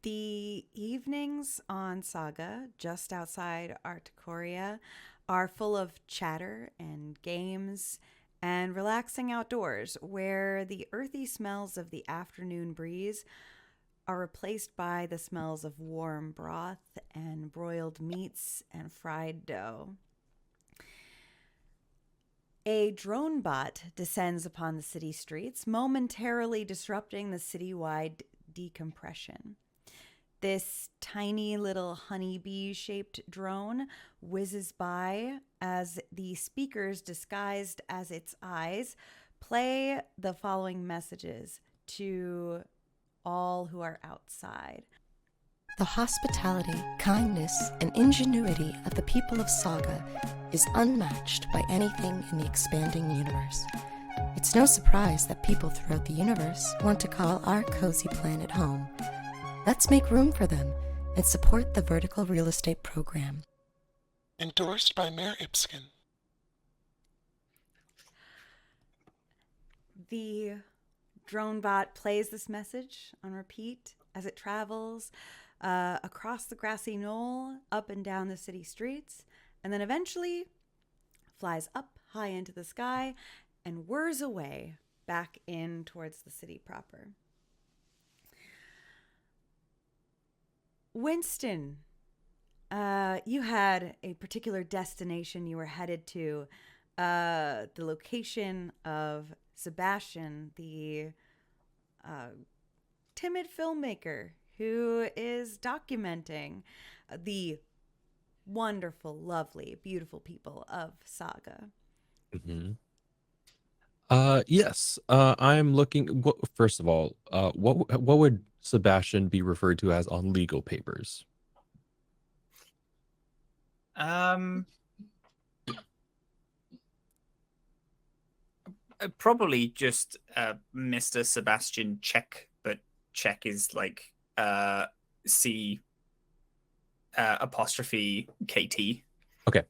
The evenings on Saga, just outside Articoria, are full of chatter and games and relaxing outdoors, where the earthy smells of the afternoon breeze are replaced by the smells of warm broth and broiled meats and fried dough. A drone bot descends upon the city streets, momentarily disrupting the citywide decompression. This tiny little honeybee-shaped drone whizzes by as the speakers, disguised as its eyes, play the following messages to all who are outside. The hospitality, kindness, and ingenuity of the people of Saga is unmatched by anything in the expanding universe. It's no surprise that people throughout the universe want to call our cozy planet home. Let's make room for them and support the vertical real estate program. Endorsed by Mayor Ipskin. The drone bot plays this message on repeat as it travels across the grassy knoll, up and down the city streets, and then eventually flies up high into the sky and whirs away back in towards the city proper. Winston, you had a particular destination you were headed to, the location of Sebastian, the timid filmmaker who is documenting the wonderful, lovely, beautiful people of Saga. Mm-hmm. Yes. I'm looking. First of all, what would Sebastian be referred to as on legal papers? Probably just Mr. Sebastian Check, but Check is like C apostrophe KT. Okay.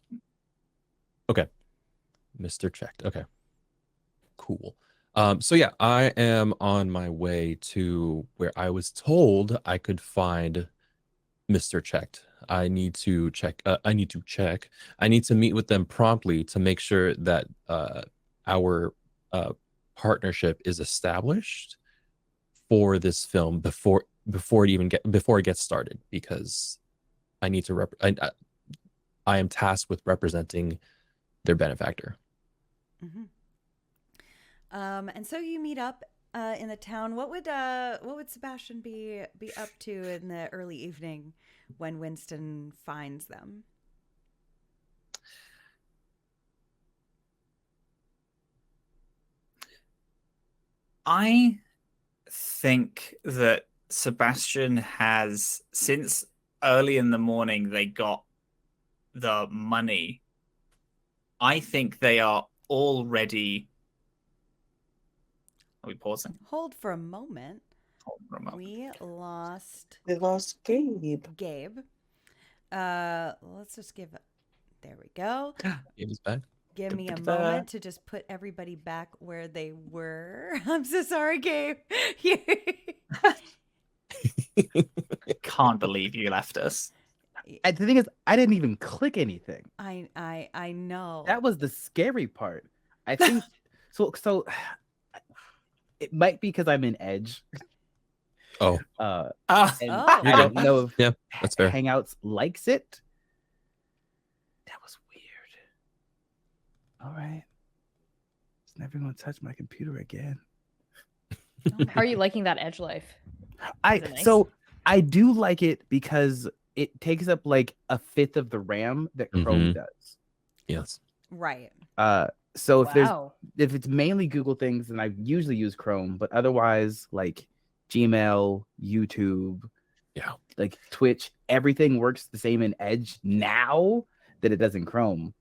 Mr. Checked. Okay. Cool. So yeah, I am on my way to where I was told I could find Mr. Checked. I need to check. I need to meet with them promptly to make sure that our partnership is established for this film before it gets started, because I need to I am tasked with representing their benefactor. Mm-hmm. And so you meet up in the town. What would Sebastian be up to in the early evening when Winston finds them? I think that Sebastian has, since early in the morning they got the money, I think they are already... Are we pausing? Hold for a moment. Hold for a moment. We lost Gabe. Let's just give... There we go. Gabe is back. Give me a moment to just put everybody back where they were. I'm so sorry, Gabe. Can't believe you left us. The thing is, I didn't even click anything. I know. That was the scary part. I think so it might be because I'm in Edge. Oh. And I don't know if that's fair. Hangouts likes it. That was weird. All right. It's never going to touch my computer again. How are you liking that Edge life? So I do like it because it takes up like a fifth of the RAM that Chrome does. Yes. Right. So if it's mainly Google things, then I usually use Chrome, but otherwise like Gmail, YouTube, like Twitch, everything works the same in Edge now that it does in Chrome.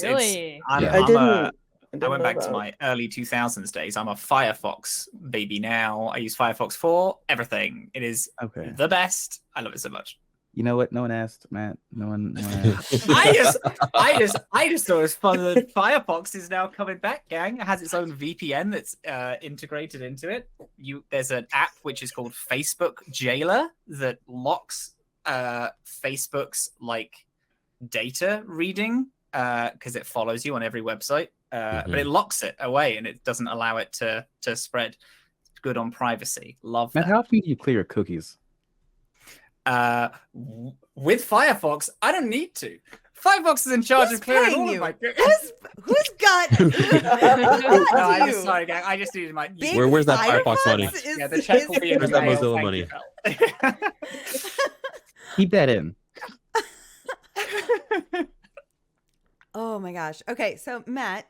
Really? I went back to my early 2000s days. I'm a Firefox baby now. I use Firefox for everything. It is the best. I love it so much. You know what? No one asked, Matt. No one asked. I just thought it was fun that Firefox is now coming back, gang. It has its own VPN that's integrated into it. There's an app which is called Facebook Jailer that locks Facebook's like data reading because it follows you on every website, but it locks it away and it doesn't allow it to spread. It's good on privacy. Love Matt, that. how often do you clear your cookies? With Firefox, I don't need to. Firefox is in charge of clearing all of my cookies. Who's got? I'm sorry, gang. I just needed my. Where's that Firefox money? Yeah, the check will be in the Where's that mail. Mozilla Thank money? you, Mel. Keep that in. Oh my gosh. Okay, so Matt,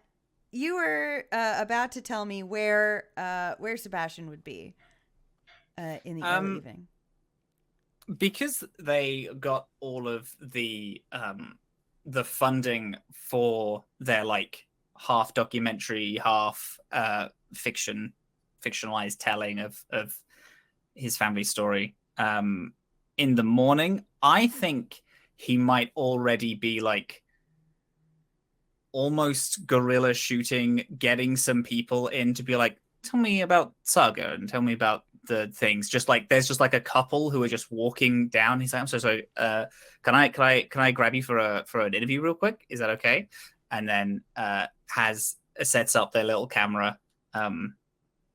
you were about to tell me where Sebastian would be in the early evening. Because they got all of the funding for their like half documentary, half fictionalized telling of his family story in the morning, I think he might already be like almost guerrilla shooting, getting some people in to be like, tell me about Saga and tell me about the things. Just like there's just like a couple who are just walking down. He's like, I'm so sorry. Can I grab you for an interview real quick? Is that okay? And then sets up their little camera, and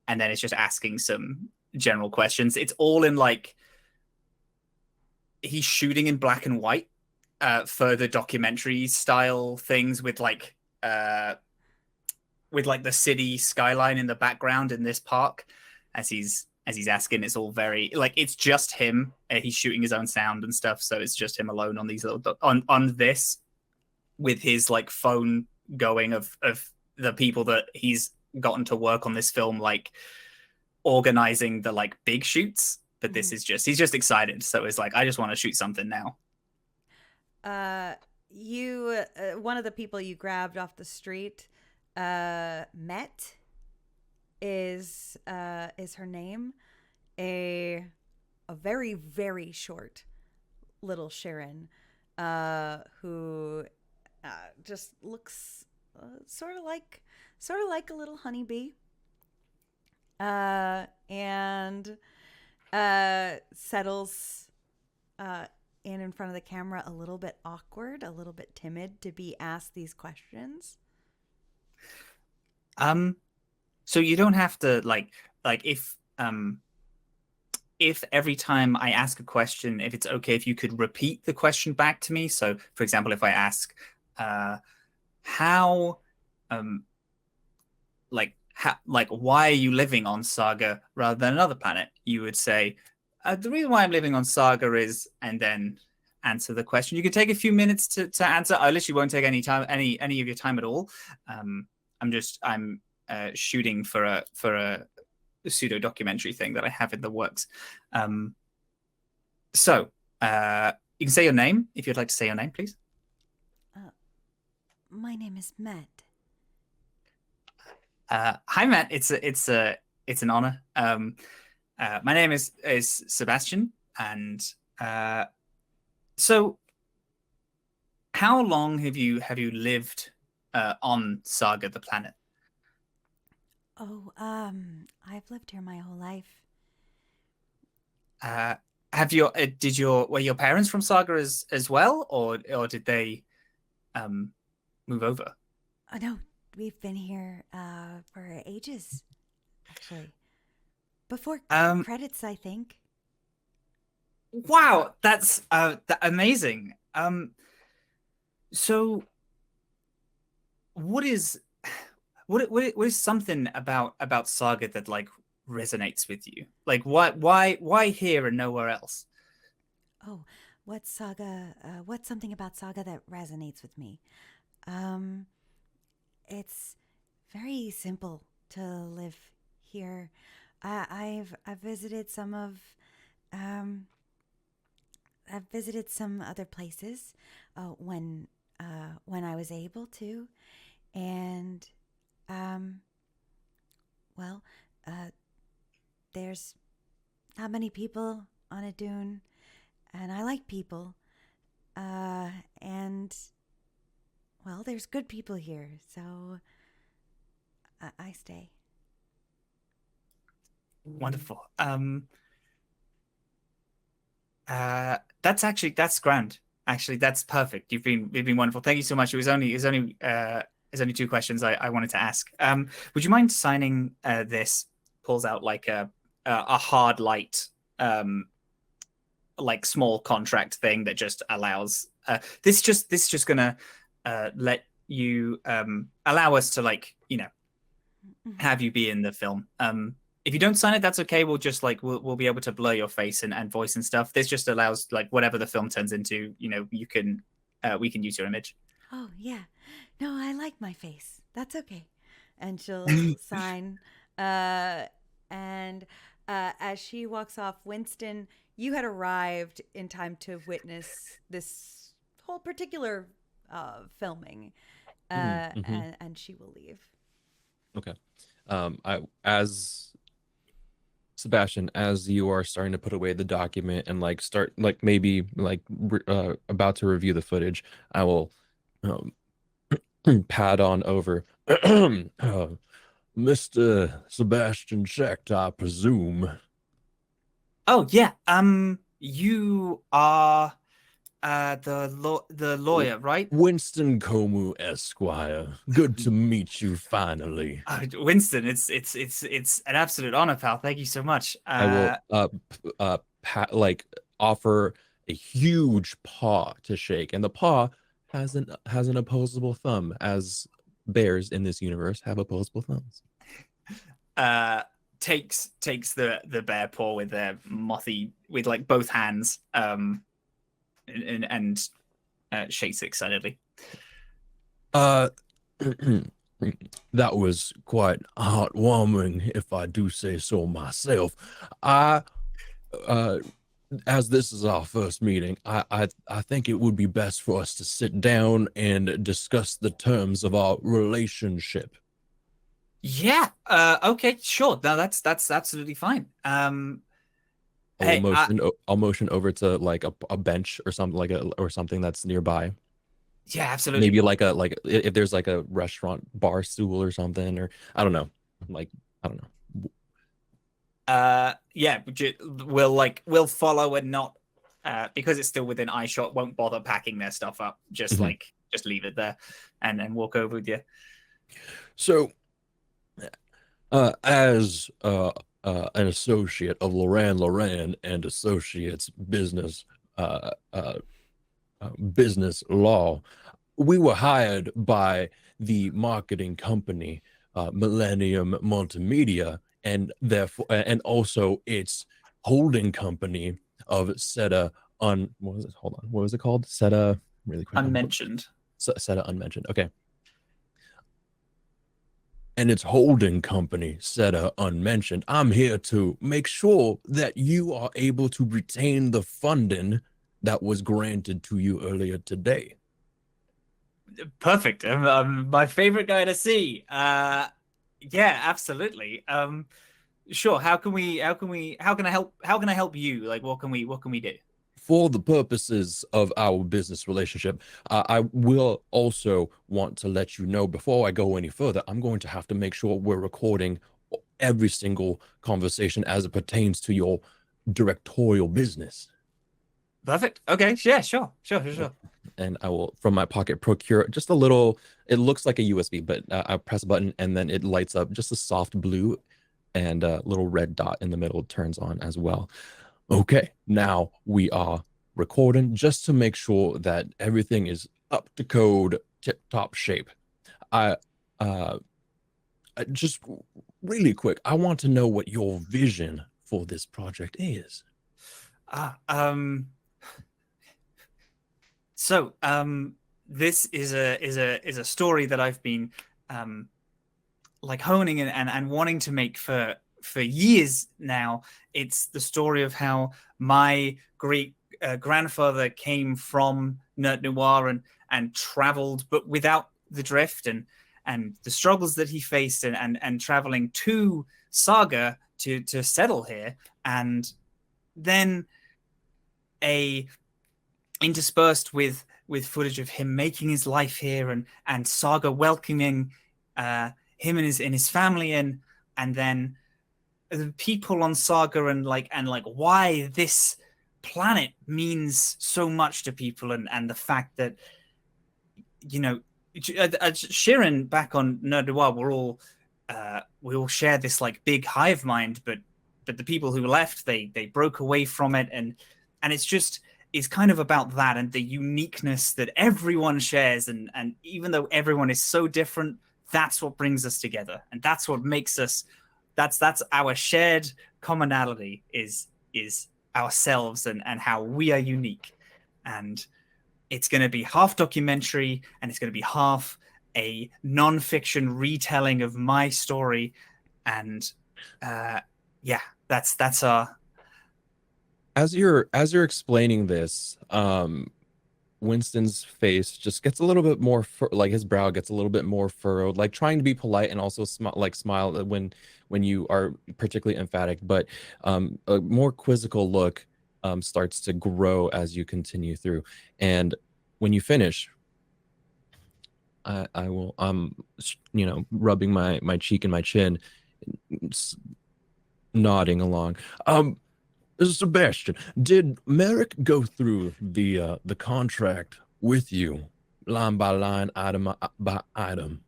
then it's just asking some general questions. It's all in like he's shooting in black and white, further documentary style things with like the city skyline in the background in this park as he's asking. It's all very like it's just him. He's shooting his own sound and stuff, so it's just him alone on these little on this with his like phone going of the people that he's gotten to work on this film, like organizing the like big shoots. But this is just he's just excited, so it's like I just want to shoot something now. You one of the people you grabbed off the street, Met is her name, a very very short little Sharon, who just looks sort of like a little honeybee, and settles in front of the camera, a little bit awkward, a little bit timid to be asked these questions. So you don't have to like if every time I ask a question, if it's okay if you could repeat the question back to me. So for example, if I ask how why are you living on Saga rather than another planet, you would say the reason why I'm living on Saga is, and then answer the question. You can take a few minutes to answer. I literally won't take any of your time at all. I'm shooting for a pseudo documentary thing that I have in the works. So you can say your name if you'd like to say your name, please. My name is Matt. Hi, Matt. It's an honor. My name is Sebastian, and so how long have you lived on Saga the planet? Oh, I've lived here my whole life. Were your parents from Saga as well, or did they move over? Oh no, we've been here for ages, actually. Before credits, I think. Wow, that's amazing. So what is something about Saga that like resonates with you? Like why here and nowhere else? Oh, what's something about Saga that resonates with me? It's very simple to live here. I've visited some other places when I was able to, and there's not many people on a dune, and I like people. And well, there's good people here, so I stay. Wonderful. That's grand. Actually, that's perfect. You've been wonderful. Thank you so much. There's only two questions I wanted to ask. Would you mind signing this? Pulls out like a hard light, like small contract thing that just allows this just gonna let you allow us to, like, have you be in the film. If you don't sign it, that's okay. We'll just we'll be able to blur your face and voice and stuff. This just allows, like, whatever the film turns into, you can we can use your image. Oh yeah, no, I like my face. That's okay. And she'll sign. And as she walks off, Winston, you had arrived in time to witness this whole particular filming, and she will leave. Okay. As Sebastian, as you are starting to put away the document and start maybe about to review the footage, I will pad on over. Mr. Sebastian Schecht, I presume. Oh yeah. You are the lawyer, right? Winston Comu Esquire. Good to meet you finally. Winston, it's an absolute honor, pal. Thank you so much. I will offer a huge paw to shake, and the paw has an opposable thumb, as bears in this universe have opposable thumbs. Takes the bear paw with their with both hands, and shakes excitedly. That was quite heartwarming, if I do say so myself. As this is our first meeting, I think it would be best for us to sit down and discuss the terms of our relationship. Yeah. Okay. Sure. No, that's absolutely fine. I'll motion over to a bench or something or something that's nearby. Yeah, absolutely. Maybe if there's a restaurant bar stool or something, or I don't know. I don't know. Yeah, we'll follow and not because it's still within eye shot, won't bother packing their stuff up. Just just leave it there and walk over with you. So as an associate of Loran and Associates business law, we were hired by the marketing company Millennium Multimedia, and therefore, and also its holding company of Seta what was it called? Seta, really quick. Unmentioned. Seta Unmentioned. Okay. And its holding company, Seta Unmentioned. I'm here to make sure that you are able to retain the funding that was granted to you earlier today. Perfect. My favorite guy to see. Yeah, absolutely. Sure. How can I help you? What can we do? For the purposes of our business relationship, I will also want to let you know, before I go any further, I'm going to have to make sure we're recording every single conversation as it pertains to your directorial business. Perfect. Okay. Yeah, sure. And I will, from my pocket, procure just a little, it looks like a USB, but I press a button and then it lights up just a soft blue, and a little red dot in the middle turns on as well. Okay, now we are recording, just to make sure that everything is up to code, tip-top shape. Just really quick, I want to know what your vision for this project is. So this is a story that I've been honing and wanting to make for years now. It's the story of how my great grandfather came from Nerd Noir and traveled, but without the drift, and the struggles that he faced, and traveling to Saga to settle here, and then interspersed with footage of him making his life here, and Saga welcoming him and his family in, and then the people on Saga, and why this planet means so much to people, and the fact that, you know, Sheeran back on Nerd Noir, we all share this like big hive mind, but the people who left, they broke away from it, and it's kind of about that and the uniqueness that everyone shares, and even though everyone is so different, that's what brings us together, and that's what makes us. That's our shared commonality is ourselves, and how we are unique. And it's going to be half documentary, and it's going to be half a non-fiction retelling of my story. And that's our. As you're explaining this, Winston's face just gets a little bit more like his brow gets a little bit more furrowed, like trying to be polite and also smile when you are particularly emphatic, but a more quizzical look starts to grow as you continue through. And when you finish, I will rubbing my cheek and my chin, nodding along. Sebastian, did Merrick go through the contract with you, line by line, item by item?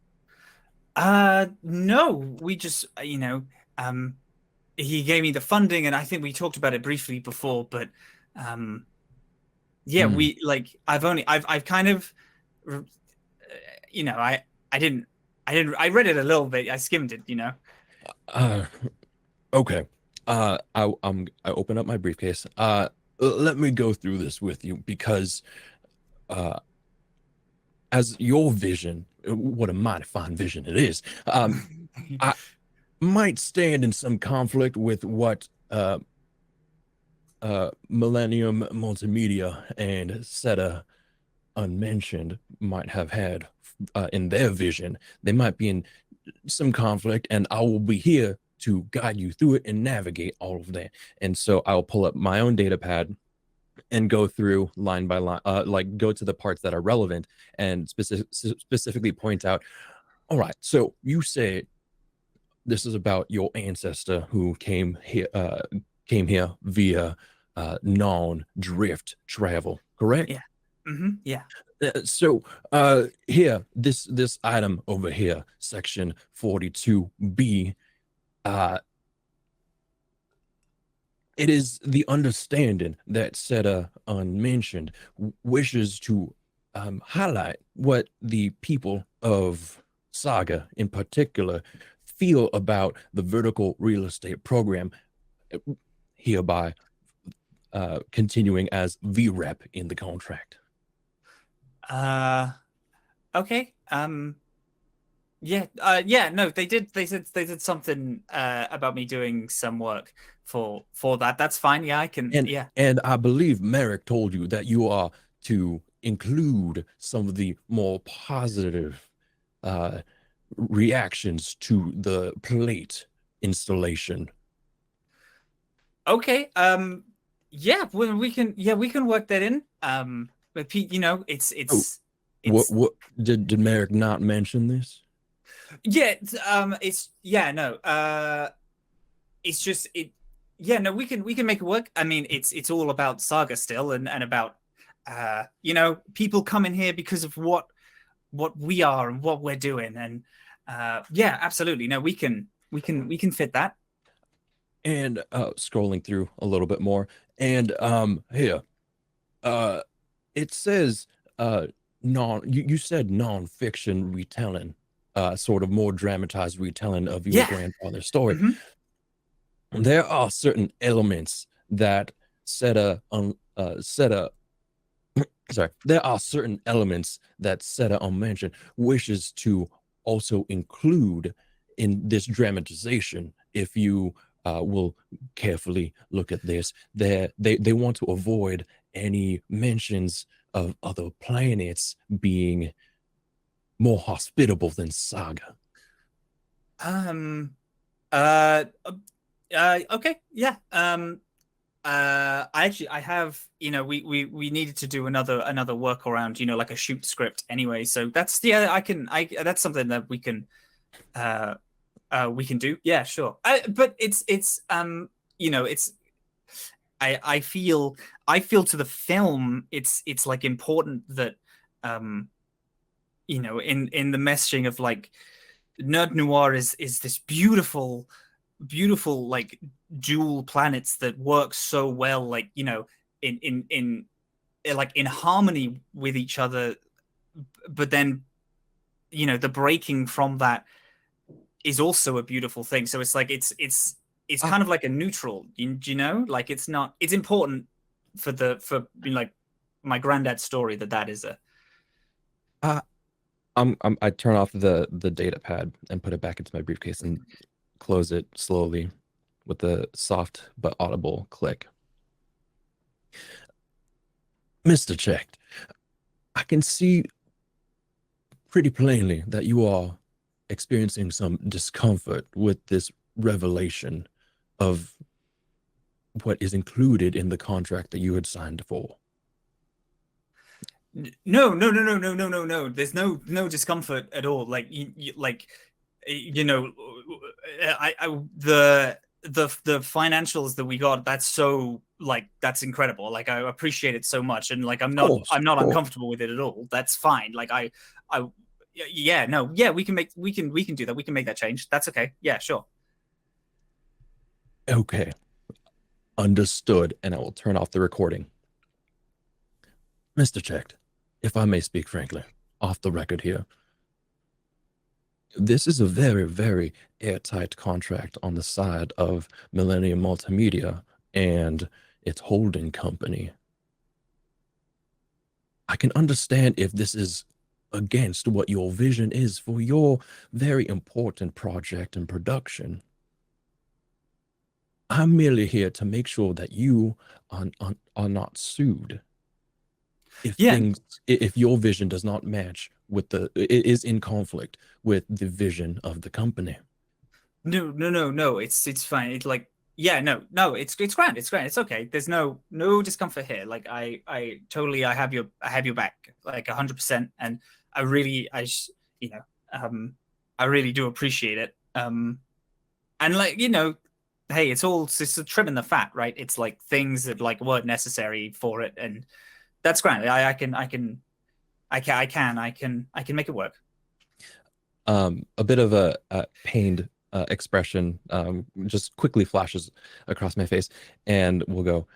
No, we just, he gave me the funding, and I think we talked about it briefly before, but we I've kind of, I read it a little bit. I skimmed it, Okay. I open up my briefcase. Let me go through this with you, because as your vision, what a mighty fine vision it is, I might stand in some conflict with what Millennium Multimedia and Seta Unmentioned might have had in their vision. They might be in some conflict, and I will be here to guide you through it and navigate all of that. And so I'll pull up my own data pad and go through line by line, go to the parts that are relevant, and specifically point out, all right, so you said this is about your ancestor who came here via non-drift travel, correct? Yeah. Mm-hmm. Yeah. So here, this item over here, section 42B, it is the understanding that Seta Unmentioned wishes to highlight what the people of Saga in particular feel about the vertical real estate program, hereby continuing as VREP in the contract. Okay. No, they did something about me doing some work for that. That's fine. Yeah, I can. And I believe Merrick told you that you are to include some of the more positive reactions to the plate installation. Okay. We can work that in. But Pete, it's. What did Merrick not mention this? Yeah, it's just it. Yeah, no, we can make it work. I mean, it's all about Saga still, and about people coming here because of what we are and what we're doing, and absolutely. No, we can fit that. And scrolling through a little bit more, and here, it says you said non-fiction retelling, sort of more dramatized retelling of your grandfather's story. Mm-hmm. There are certain elements that Seta Unmentioned wishes to also include in this dramatization. If you will carefully look at this, they want to avoid any mentions of other planets being more hospitable than Saga. Okay, yeah. I have, we needed to do another workaround, like a shoot script anyway. So that's that's something that we can do. Yeah, sure. But it's I feel to the film it's like important that in the messaging of like Nerd Noir is this beautiful like dual planets that work so well, like in like in harmony with each other, but then the breaking from that is also a beautiful thing. So it's like it's kind of like a neutral, like it's important for like my granddad's story that is a I turn off the data pad and put it back into my briefcase and close it slowly with a soft but audible click. Mr. Checked, I can see pretty plainly that you are experiencing some discomfort with this revelation of what is included in the contract that you had signed for. No. There's no discomfort at all. Like the financials that we got, that's incredible. Like I appreciate it so much, and like I'm not uncomfortable with it at all. That's fine. Like we can do that. We can make that change. That's okay. Yeah, sure. Okay. Understood. And I will turn off the recording. Mr. Checked, if I may speak frankly, off the record here, this is a very, very airtight contract on the side of Millennium Multimedia and its holding company. I can understand if this is against what your vision is for your very important project and production. I'm merely here to make sure that you are not sued. If your vision does not match with it is in conflict with the vision of the company. No, it's fine. It's like, it's grand. It's okay. There's no discomfort here. Like I totally have your back, like 100%. And I really do appreciate it. And like, hey, it's a trim in the fat, right? It's like things that like weren't necessary for it, and that's grand. I can make it work. A bit of a pained expression just quickly flashes across my face, and we'll go,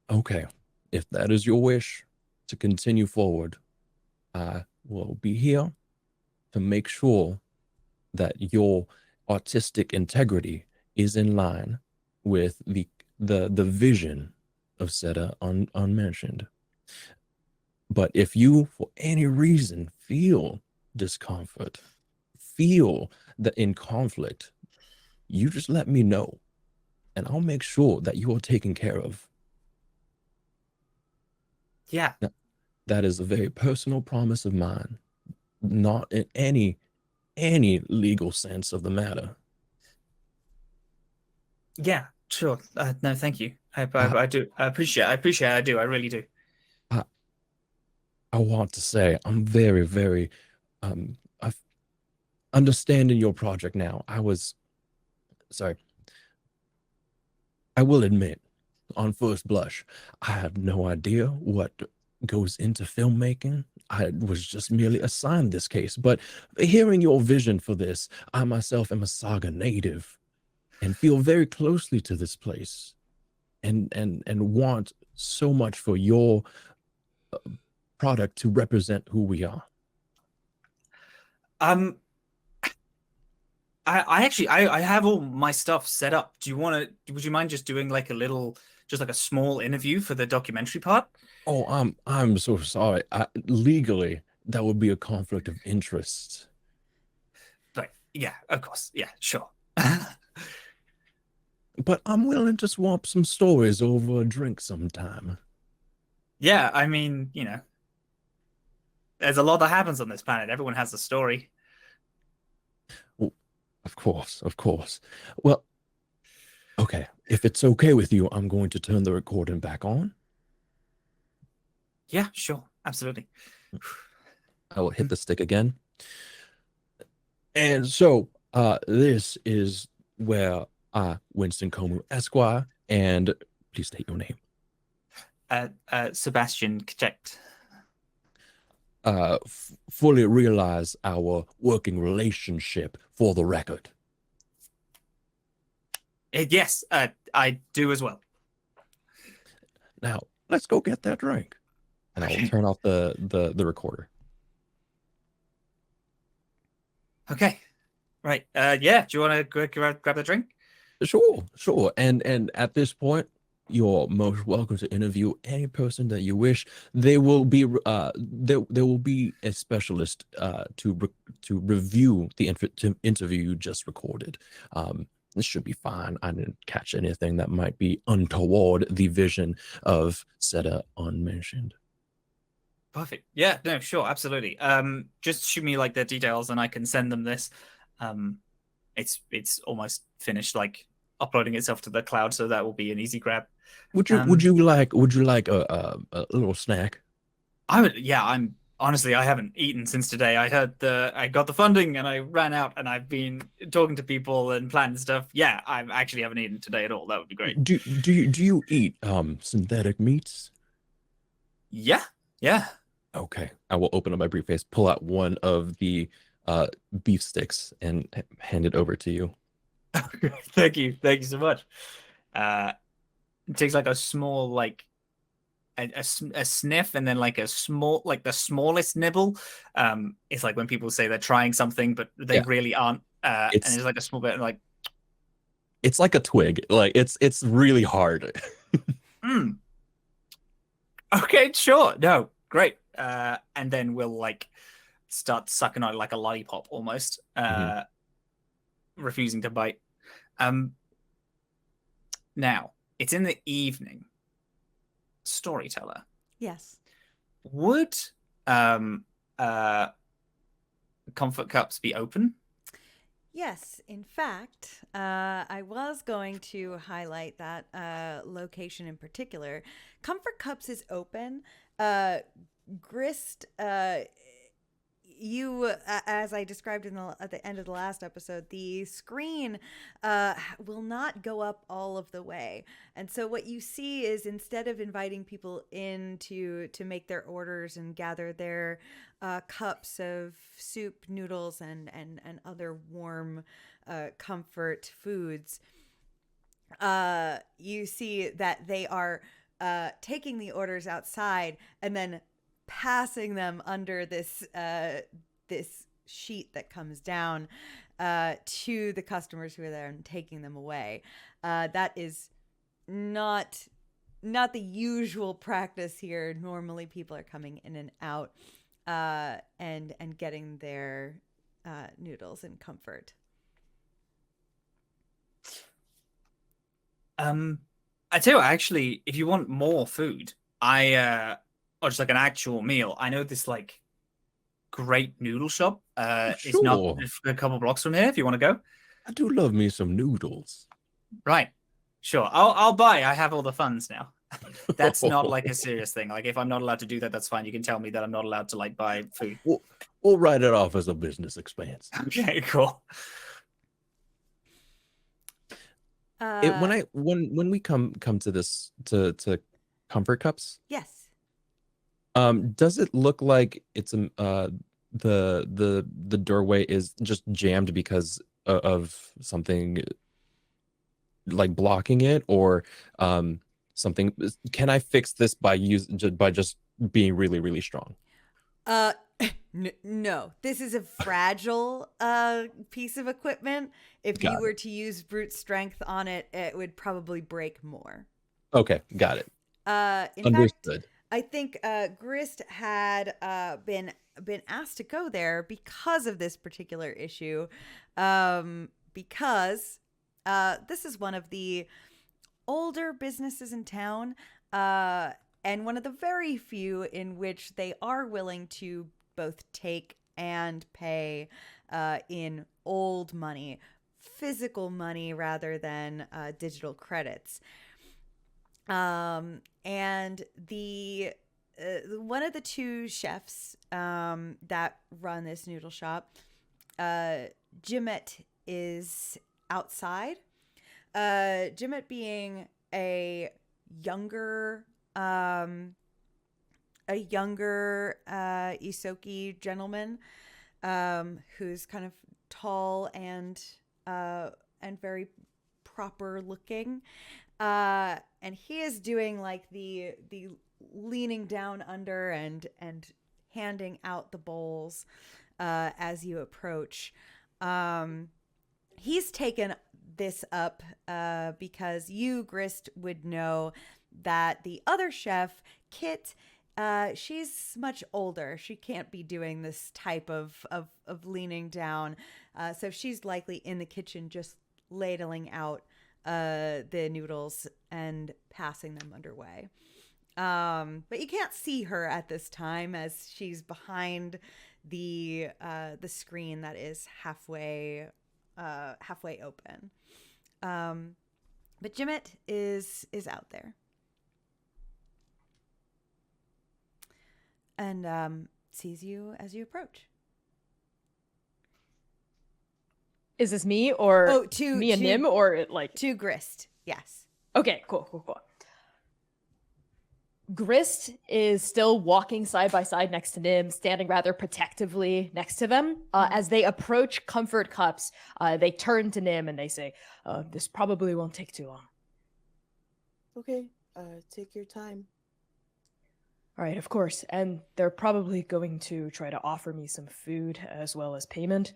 okay, if that is your wish to continue forward, I will be here to make sure that your artistic integrity is in line with the vision of Seta Unmentioned. But if you, for any reason, feel discomfort, feel that in conflict, you just let me know, and I'll make sure that you are taken care of. Yeah. Now, that is a very personal promise of mine, not in any legal sense of the matter. Yeah, sure. No, thank you. I do. I appreciate it. I do. I really do. I want to say I'm very, very understanding your project now. I will admit, on first blush, I have no idea what goes into filmmaking. I was just merely assigned this case, but hearing your vision for this, I myself am a Saga native and feel very closely to this place and want so much for your product to represent who we are. I have all my stuff set up. Would you mind just doing like a small interview for the documentary part? Oh, I'm so sorry. Legally, that would be a conflict of interest. But yeah, of course. Yeah, sure. But I'm willing to swap some stories over a drink sometime. Yeah, I mean, there's a lot that happens on this planet. Everyone has a story. Well, of course. Well, okay. If it's okay with you, I'm going to turn the recording back on. Yeah, sure. Absolutely. I will hit the stick again. And so this is where Winston Komu Esquire, and please state your name. Sebastian Kjekt. Fully realize our working relationship for the record. Yes, I do as well. Now, let's go get that drink. And I will turn off the recorder. Okay. Right. Yeah. Do you want to grab the drink? Sure. And at this point, you're most welcome to interview any person that you wish. They will be there will be a specialist to review the interview you just recorded. This should be fine. I didn't catch anything that might be untoward the vision of Seta Unmentioned. Perfect. Yeah, no, sure, absolutely. Just shoot me like the details and I can send them this. It's almost finished, like uploading itself to the cloud, so that will be an easy grab. Would you like a little snack? I'm honestly, I haven't eaten since today. I got the funding and I ran out, and I've been talking to people and planning stuff. Yeah, I actually haven't eaten today at all. That would be great. Do you eat synthetic meats? Yeah. Okay, I will open up my briefcase, pull out one of the beef sticks, and hand it over to you. Thank you so much. It takes like a small, like a sniff, and then like a small, like the smallest nibble. It's like when people say they're trying something but they really aren't. And it's like a small bit, like it's like a twig. Like it's really hard. Okay, sure. No, great. And then we'll like start sucking on it like a lollipop almost, refusing to bite. Now, it's in the evening. Storyteller. Yes. Would comfort cups be open? Yes, in fact, I was going to highlight that location in particular. Comfort Cups is open. Grist, you, as I described at the end of the last episode, the screen will not go up all of the way. And so what you see is, instead of inviting people in to make their orders and gather their cups of soup, noodles, and other warm comfort foods, you see that they are taking the orders outside and then passing them under this sheet that comes down to the customers who are there and taking them away. That is not the usual practice here. Normally people are coming in and out and getting their noodles in comfort. I tell you what, actually, if you want more food, or just like an actual meal, I know this like great noodle shop. It's not a couple blocks from here if you want to go. I do love me some noodles. Right. Sure. I'll buy. I have all the funds now. That's not like a serious thing. Like, if I'm not allowed to do that, that's fine. You can tell me that I'm not allowed to like buy food. We'll write it off as a business expense. Okay, cool. When we come to this to comfort cups, yes. Does it look like it's the doorway is just jammed because of something like blocking it, or something? Can I fix this by just being really, really strong? No, this is a fragile piece of equipment. If you were to use brute strength on it, it would probably break more. Okay, got it. Understood. Fact, I think Grist had been asked to go there because of this particular issue, because this is one of the older businesses in town, and one of the very few in which they are willing to both take and pay in old money physical money rather than digital credits. And the one of the two chefs that run this noodle shop, GMed, is outside. GMed being a younger Isoki gentleman, who's kind of tall and very proper looking, and he is doing like the leaning down under and handing out the bowls as you approach. He's taken this up because you, Grist, would know that the other chef, Kit, she's much older. She can't be doing this type of leaning down. So she's likely in the kitchen just ladling out the noodles and passing them underway. But you can't see her at this time as she's behind the screen that is halfway open. But GMed is out there. And sees you as you approach. Is this me or me and Nym or like to Grist? Yes. Okay, cool. Grist is still walking side by side next to Nym, standing rather protectively next to them. As they approach comfort cups, they turn to Nym and they say, "This probably won't take too long." Okay, take your time. All right, of course. And they're probably going to try to offer me some food as well as payment.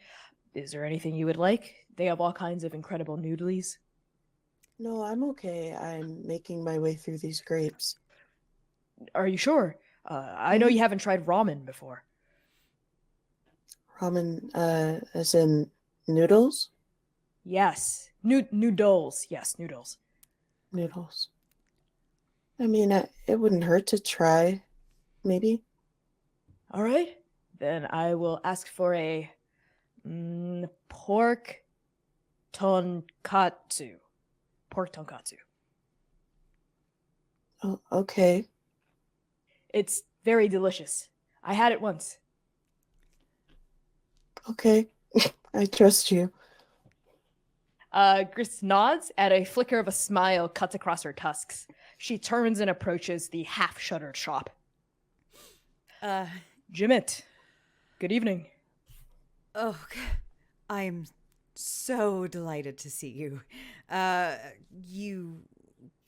Is there anything you would like? They have all kinds of incredible noodlies. No, I'm okay. I'm making my way through these grapes. Are you sure? I know you haven't tried ramen before. Ramen, as in noodles? Yes. Noodles. Yes, noodles. Noodles. I mean, it wouldn't hurt to try, maybe. All right. Then I will ask for a pork tonkatsu. Pork tonkatsu. Oh, okay. It's very delicious. I had it once. Okay. I trust you. Grist nods at a flicker of a smile cuts across her tusks. She turns and approaches the half-shuttered shop. GMed, good evening. Oh, I'm so delighted to see you. You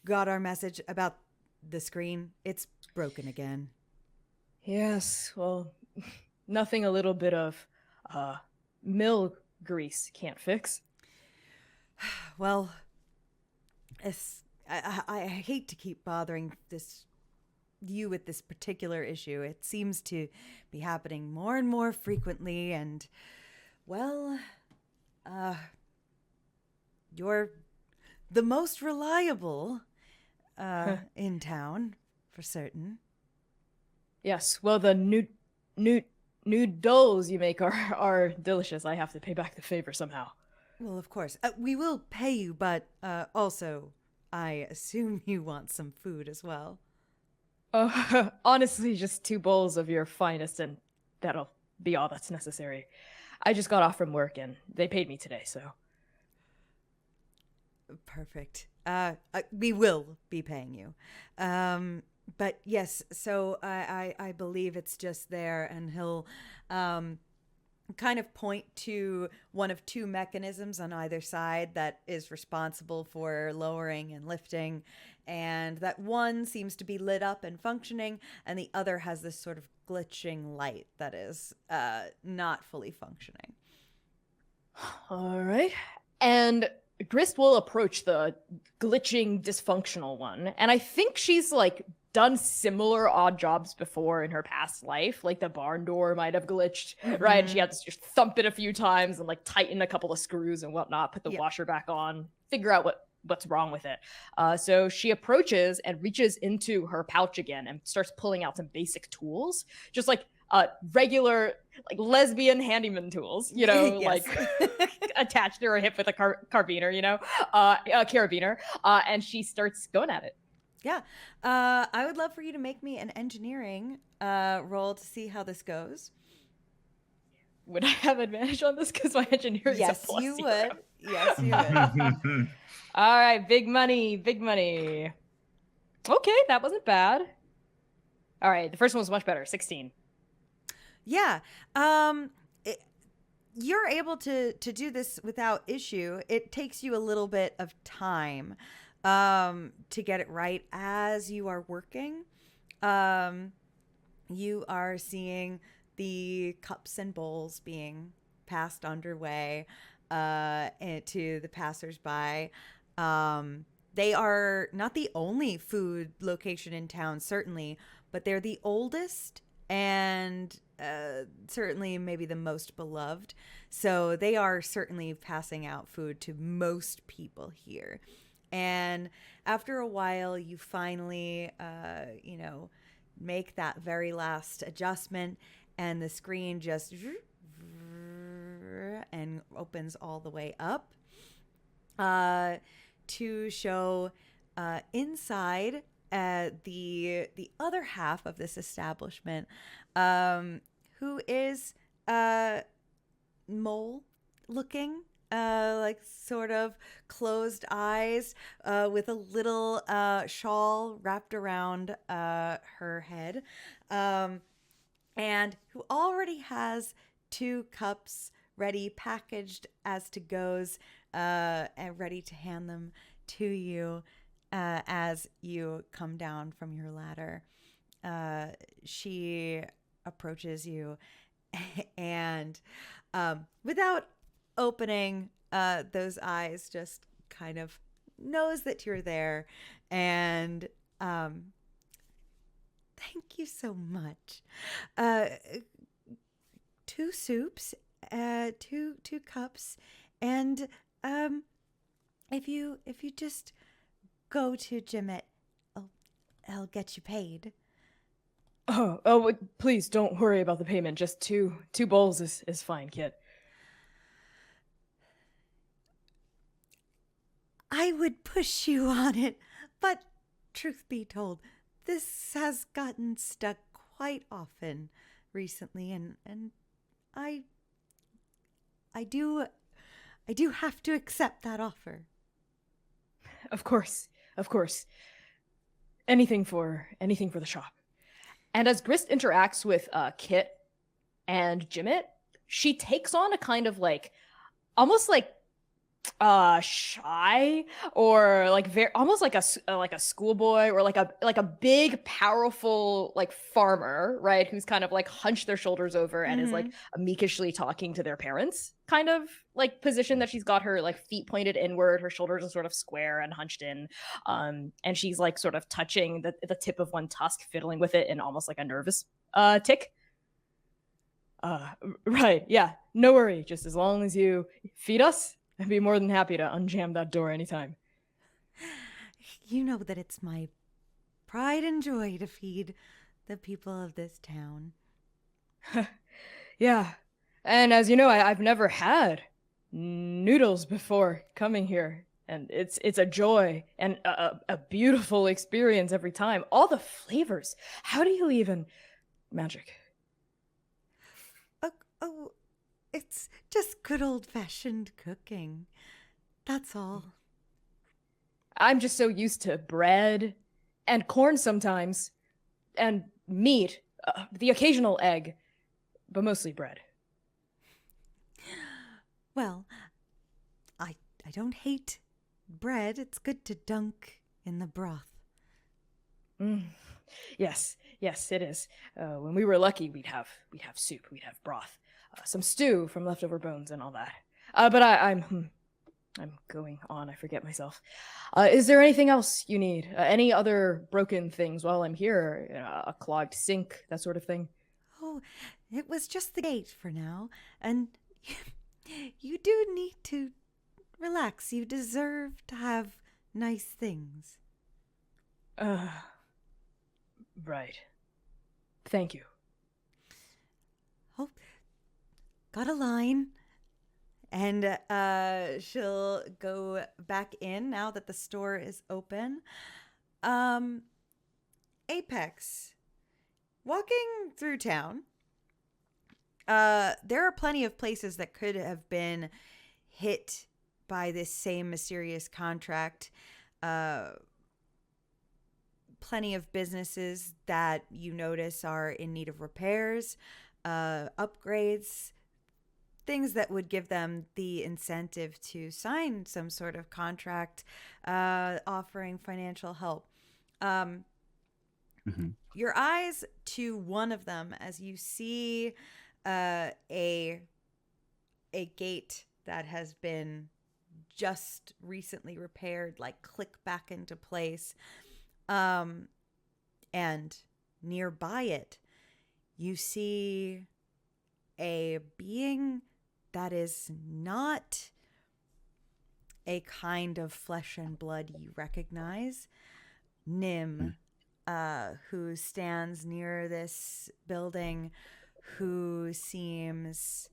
got our message about the screen? It's broken again. Yes, well, nothing a little bit of mill grease can't fix. Well, I hate to keep bothering you with this particular issue. It seems to be happening more and more frequently, and well, you're the most reliable in town for certain. Yes, well, the noodles you make are delicious. I have to pay back the favor somehow. Well, of course. We will pay you, but also, I assume you want some food as well. Honestly, just 2 bowls of your finest, and that'll be all that's necessary. I just got off from work, and they paid me today, so. Perfect. We will be paying you. But yes, so I believe it's just there, and he'll kind of point to one of 2 mechanisms on either side that is responsible for lowering and lifting, and that one seems to be lit up and functioning, and the other has this sort of glitching light that is not fully functioning. All right. And Grist will approach the glitching, dysfunctional one, and I think she's like done similar odd jobs before in her past life. Like the barn door might have glitched, right? And she had to just thump it a few times and like tighten a couple of screws and whatnot, put the washer back on, figure out what's wrong with it. So she approaches and reaches into her pouch again and starts pulling out some basic tools, just like regular like lesbian handyman tools, you know, Yes. like attached to her hip with a carabiner, you know, a carabiner, and she starts going at it. Yeah. I would love for you to make me an engineering roll to see how this goes. Would I have advantage on this because my engineering Yes, is a +0? you would. Yes, you would. All right, big money, big money. Okay, that wasn't bad. All right, the first one was much better, 16. Yeah. You're able to do this without issue. It takes you a little bit of time to get it right as you are working. You are seeing the cups and bowls being passed underway to the passersby. They are not the only food location in town, certainly, but they're the oldest and certainly maybe the most beloved. So they are certainly passing out food to most people here. And after a while, you finally, make that very last adjustment, and the screen just and opens all the way up to show inside the other half of this establishment, who is mole looking, like sort of closed eyes, with a little shawl wrapped around her head, and who already has 2 cups ready, packaged as to goes, and ready to hand them to you as you come down from your ladder. She approaches you and without opening those eyes, just kind of knows that you're there, and thank you so much. 2 soups, 2 cups, and if you just go to GMed, I'll get you paid. Oh, please don't worry about the payment. Just two bowls is fine, kid. I would push you on it, but truth be told, this has gotten stuck quite often recently, and I do have to accept that offer. Of course. Anything for the shop. And as Grist interacts with Kit and Jimmet, she takes on a kind of like, almost like shy, or like very almost like a schoolboy, or like a big powerful like farmer, right, who's kind of like hunched their shoulders over and is like meekishly talking to their parents, kind of like position that she's got her like feet pointed inward, her shoulders are sort of square and hunched in, and she's like sort of touching the tip of one tusk, fiddling with it in almost like a nervous tick. Right, yeah, no worry, just as long as you feed us, I'd be more than happy to unjam that door anytime. You know that it's my pride and joy to feed the people of this town. Yeah, and as you know, I've never had noodles before coming here, and it's a joy and a beautiful experience every time. All the flavors. How do you even magic? Oh, it's just good old-fashioned cooking. That's all. I'm just so used to bread and corn sometimes, and meat, the occasional egg, but mostly bread. Well, I don't hate bread. It's good to dunk in the broth. Yes, it is. When we were lucky, we'd have soup, we'd have broth, some stew from leftover bones and all that. But I'm going on. I forget myself. Is there anything else you need? Any other broken things while I'm here? A clogged sink, that sort of thing? Oh, it was just the gate for now. And you do need to relax. You deserve to have nice things. Right. Thank you. Oh, got a line. And she'll go back in now that the store is open. Apex, walking through town, there are plenty of places that could have been hit by this same mysterious contract. Plenty of businesses that you notice are in need of repairs, upgrades, things that would give them the incentive to sign some sort of contract offering financial help. Your eyes to one of them as you see a gate that has been just recently repaired, like click back into place. And nearby it, you see a being that is not a kind of flesh and blood you recognize. Nym, who stands near this building, who seems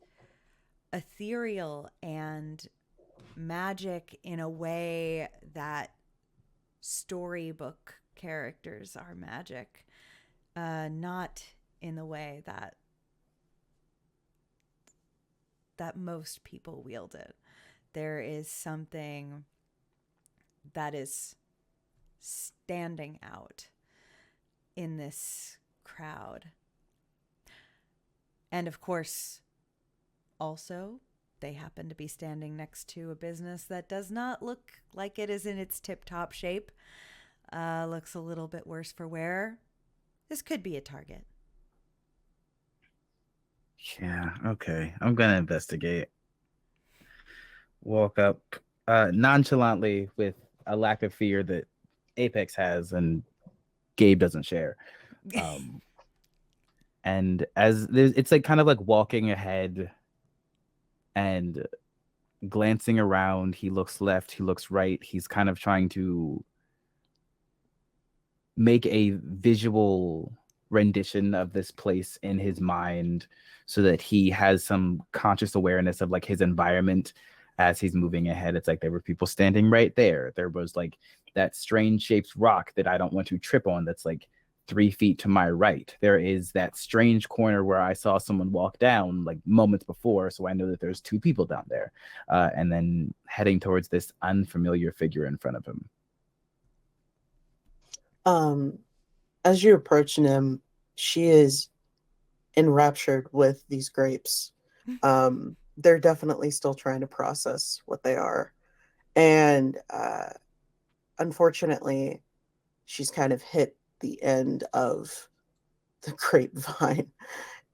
ethereal and magic in a way that storybook characters are magic, not in the way that most people wield it. There is something that is standing out in this crowd. And of course, also, they happen to be standing next to a business that does not look like it is in its tip-top shape. Looks a little bit worse for wear. This could be a target. Yeah, okay. I'm gonna investigate. Walk up nonchalantly with a lack of fear that Apex has and Gabe doesn't share. And as it's like kind of like walking ahead and glancing around. He looks left, he looks right. He's kind of trying to make a visual rendition of this place in his mind so that he has some conscious awareness of like his environment as he's moving ahead. It's like there were people standing right there. There was like that strange shaped rock that I don't want to trip on that's like 3 feet to my right. There is that strange corner where I saw someone walk down like moments before, so I know that there's 2 people down there. And then heading towards this unfamiliar figure in front of him. As you approach Nym, she is enraptured with these grapes. They're definitely still trying to process what they are. And unfortunately, she's kind of hit the end of the grapevine.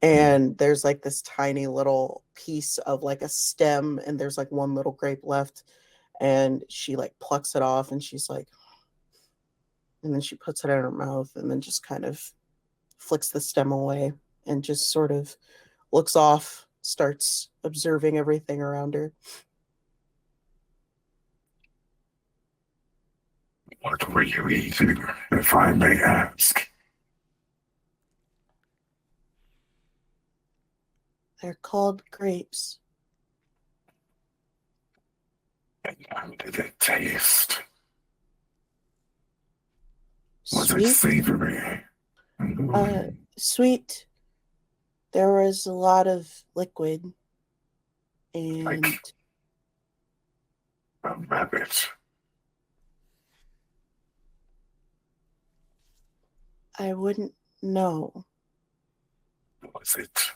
And there's like this tiny little piece of like a stem, and there's like one little grape left. And she like plucks it off, and she's like, and then she puts it in her mouth and then just kind of flicks the stem away and just sort of looks off, starts observing everything around her. What were you eating, if I may ask? They're called grapes. And how did it taste? Was Sweet. it savory? Sweet. There was a lot of liquid. And Like a rabbit. I wouldn't know. Was it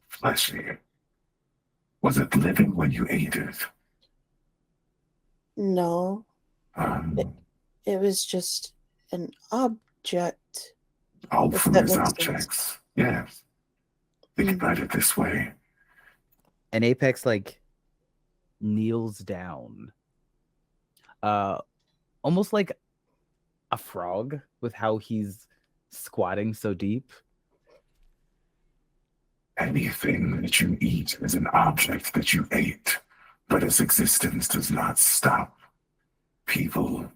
fleshy? Was it living when you ate it? No. It was just an object. All If food that is makes objects. sense. Yes. Think about it this way. And Apex like kneels down. Almost like a frog with how he's squatting so deep. Anything that you eat is an object that you ate, but its existence does not stop. People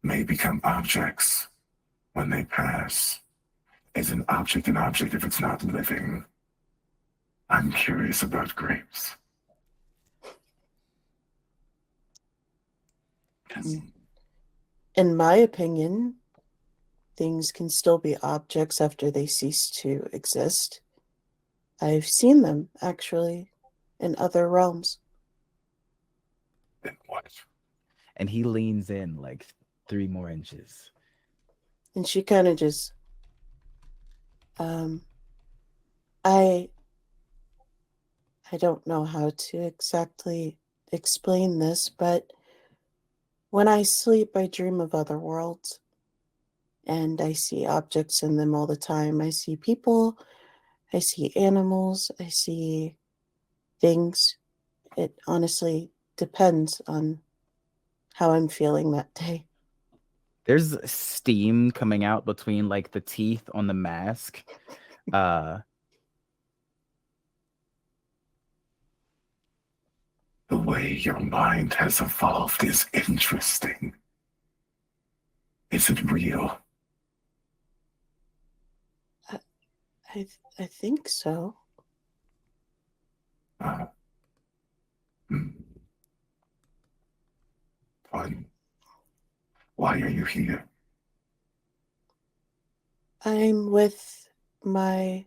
may become objects when they pass. Is an object if it's not living? I'm curious about grapes. In my opinion, things can still be objects after they cease to exist. I've seen them, actually, in other realms. Then what? And he leans in like 3 more inches. And she kind of just, I don't know how to exactly explain this, but when I sleep, I dream of other worlds. And I see objects in them all the time. I see people, I see animals, I see things. It honestly depends on how I'm feeling that day. There's steam coming out between like the teeth on the mask. The way your mind has evolved is interesting. Is it real? I think so. Fine. Why are you here? I'm with my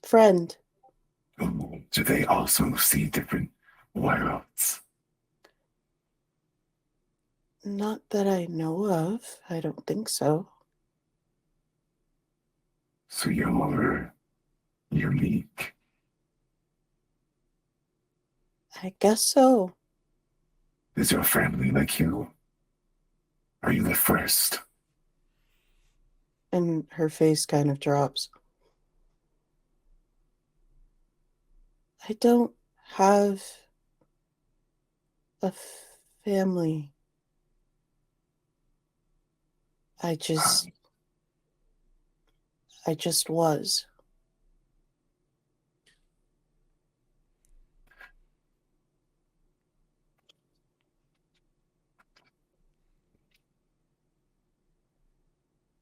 friend. Oh, do they also see different worlds? Not that I know of. I don't think so. So you're unique. I guess so. Is your family like you? Are you the first? And her face kind of drops. I don't have a family. I just was.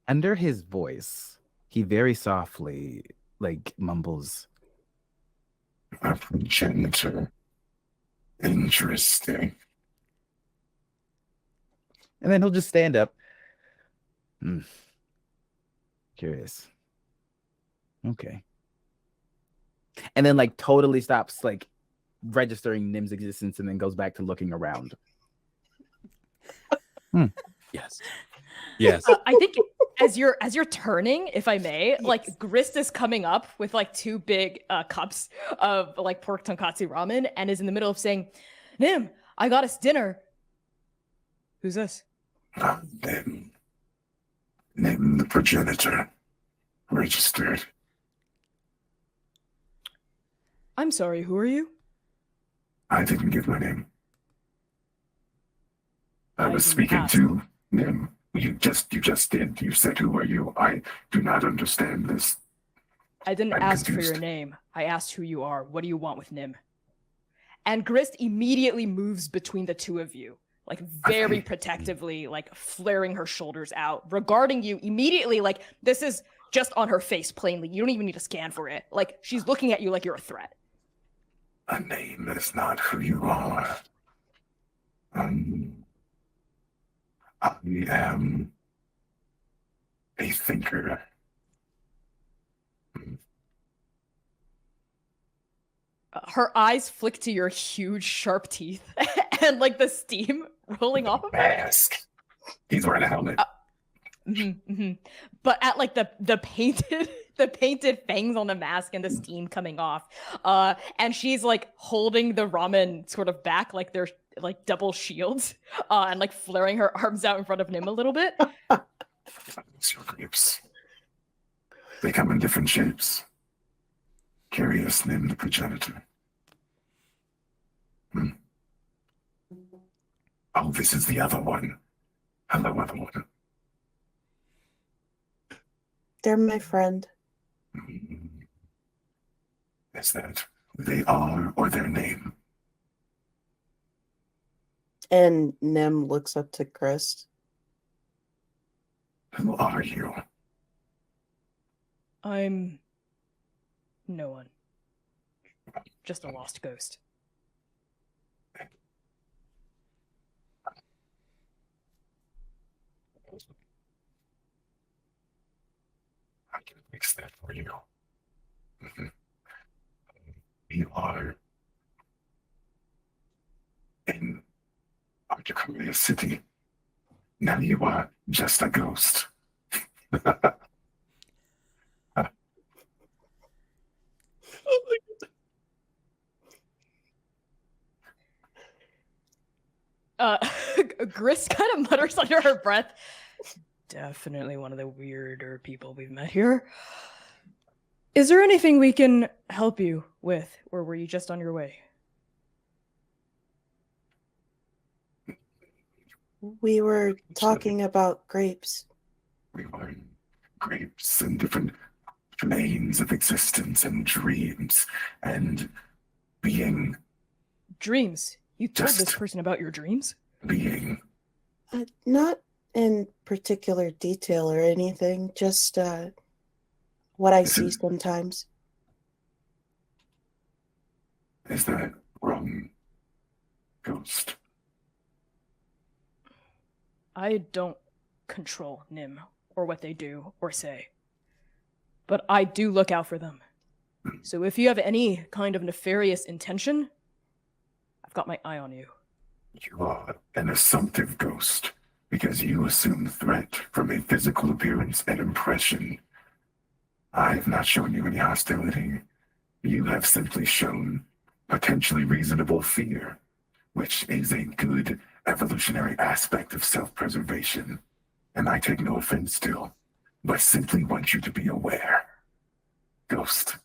Under his voice, he very softly like mumbles, A progenitor. Interesting. and then he'll just stand up. Curious. Okay. And then like totally stops like registering Nim's existence and then goes back to looking around. Yes. Yes. I think as you're turning, if I may, like Grist is coming up with like 2 big cups of like pork tonkatsu ramen and is in the middle of saying, "Nym, I got us dinner." Who's this? Nym the progenitor. Registered. I'm sorry, who are you? I didn't give my name. I was didn't speaking ask. to Nym. You just did. You said, "Who are you?" I do not understand this. I didn't I'm ask for your confused. name. I asked who you are. What do you want with Nym? And Grist immediately moves between the 2 of you, like very protectively, like flaring her shoulders out, regarding you immediately. Like this is just on her face, plainly. You don't even need to scan for it. Like she's looking at you like you're a threat. A name is not who you are. I am a thinker. Her eyes flick to your huge, sharp teeth and like the steam rolling off of her. Mask. He's wearing a helmet. But at like the painted the painted fangs on the mask and the steam coming off, and she's like holding the ramen sort of back like they're like double shields, and like flaring her arms out in front of Nym a little bit. It's your grapes. They come in different shapes. Curious Nym the progenitor. Oh, this is the other one. Hello, other one. They're my friend. Is that who they are or their name? And Nym looks up to Grist. Who are you? I'm no one. Just a lost ghost. I can fix that for you. You are in Atomless City. Now you are just a ghost. Grist kind of mutters under her breath. Definitely one of the weirder people we've met here. Is there anything we can help you with, or were you just on your way? We were talking about grapes. We were grapes and different planes of existence and dreams and being. Dreams? You told this Just- person about your dreams? Being. Not in particular detail or anything, just what I see sometimes. Is that wrong, ghost? I don't control Nym or what they do or say. But I do look out for them. So if you have any kind of nefarious intention, I've got my eye on you. You are an assumptive ghost because you assume threat from a physical appearance and impression. I have not shown you any hostility. You have simply shown potentially reasonable fear, which is a good evolutionary aspect of self-preservation. And I take no offense to, but simply want you to be aware. Ghost.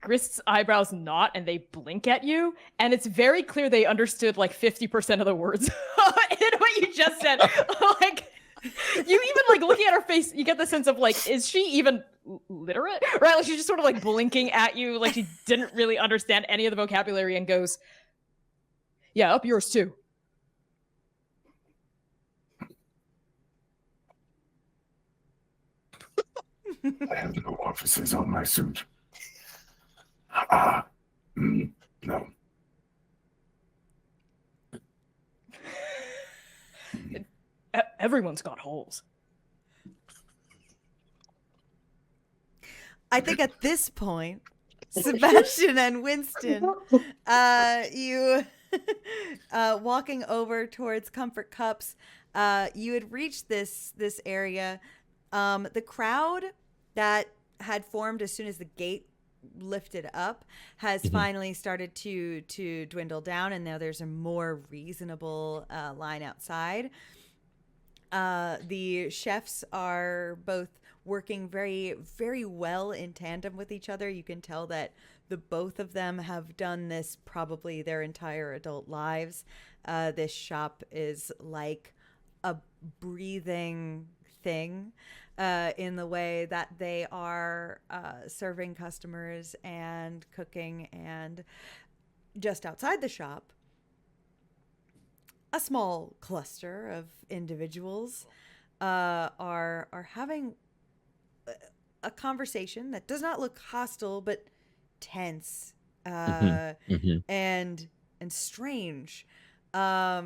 Grist's eyebrows knot and they blink at you, and it's very clear they understood like 50% of the words in what you just said. Like, you even like looking at her face, you get the sense of like, is she even literate? Right? Like she's just sort of like blinking at you, like she didn't really understand any of the vocabulary, and goes, "Yeah, up yours too." I have no offices on my suit. No. Everyone's got holes. I think at this point, Sebastian and Winston, you walking over towards Comfort Cups, you had reached this area. The crowd that had formed as soon as the gate lifted up has finally started to dwindle down, and now there's a more reasonable line outside. The chefs are both working very, very well in tandem with each other. You can tell that the both of them have done this probably their entire adult lives. This shop is like a breathing thing in the way that they are serving customers and cooking. And just outside the shop, a small cluster of individuals are having a conversation that does not look hostile but tense and strange as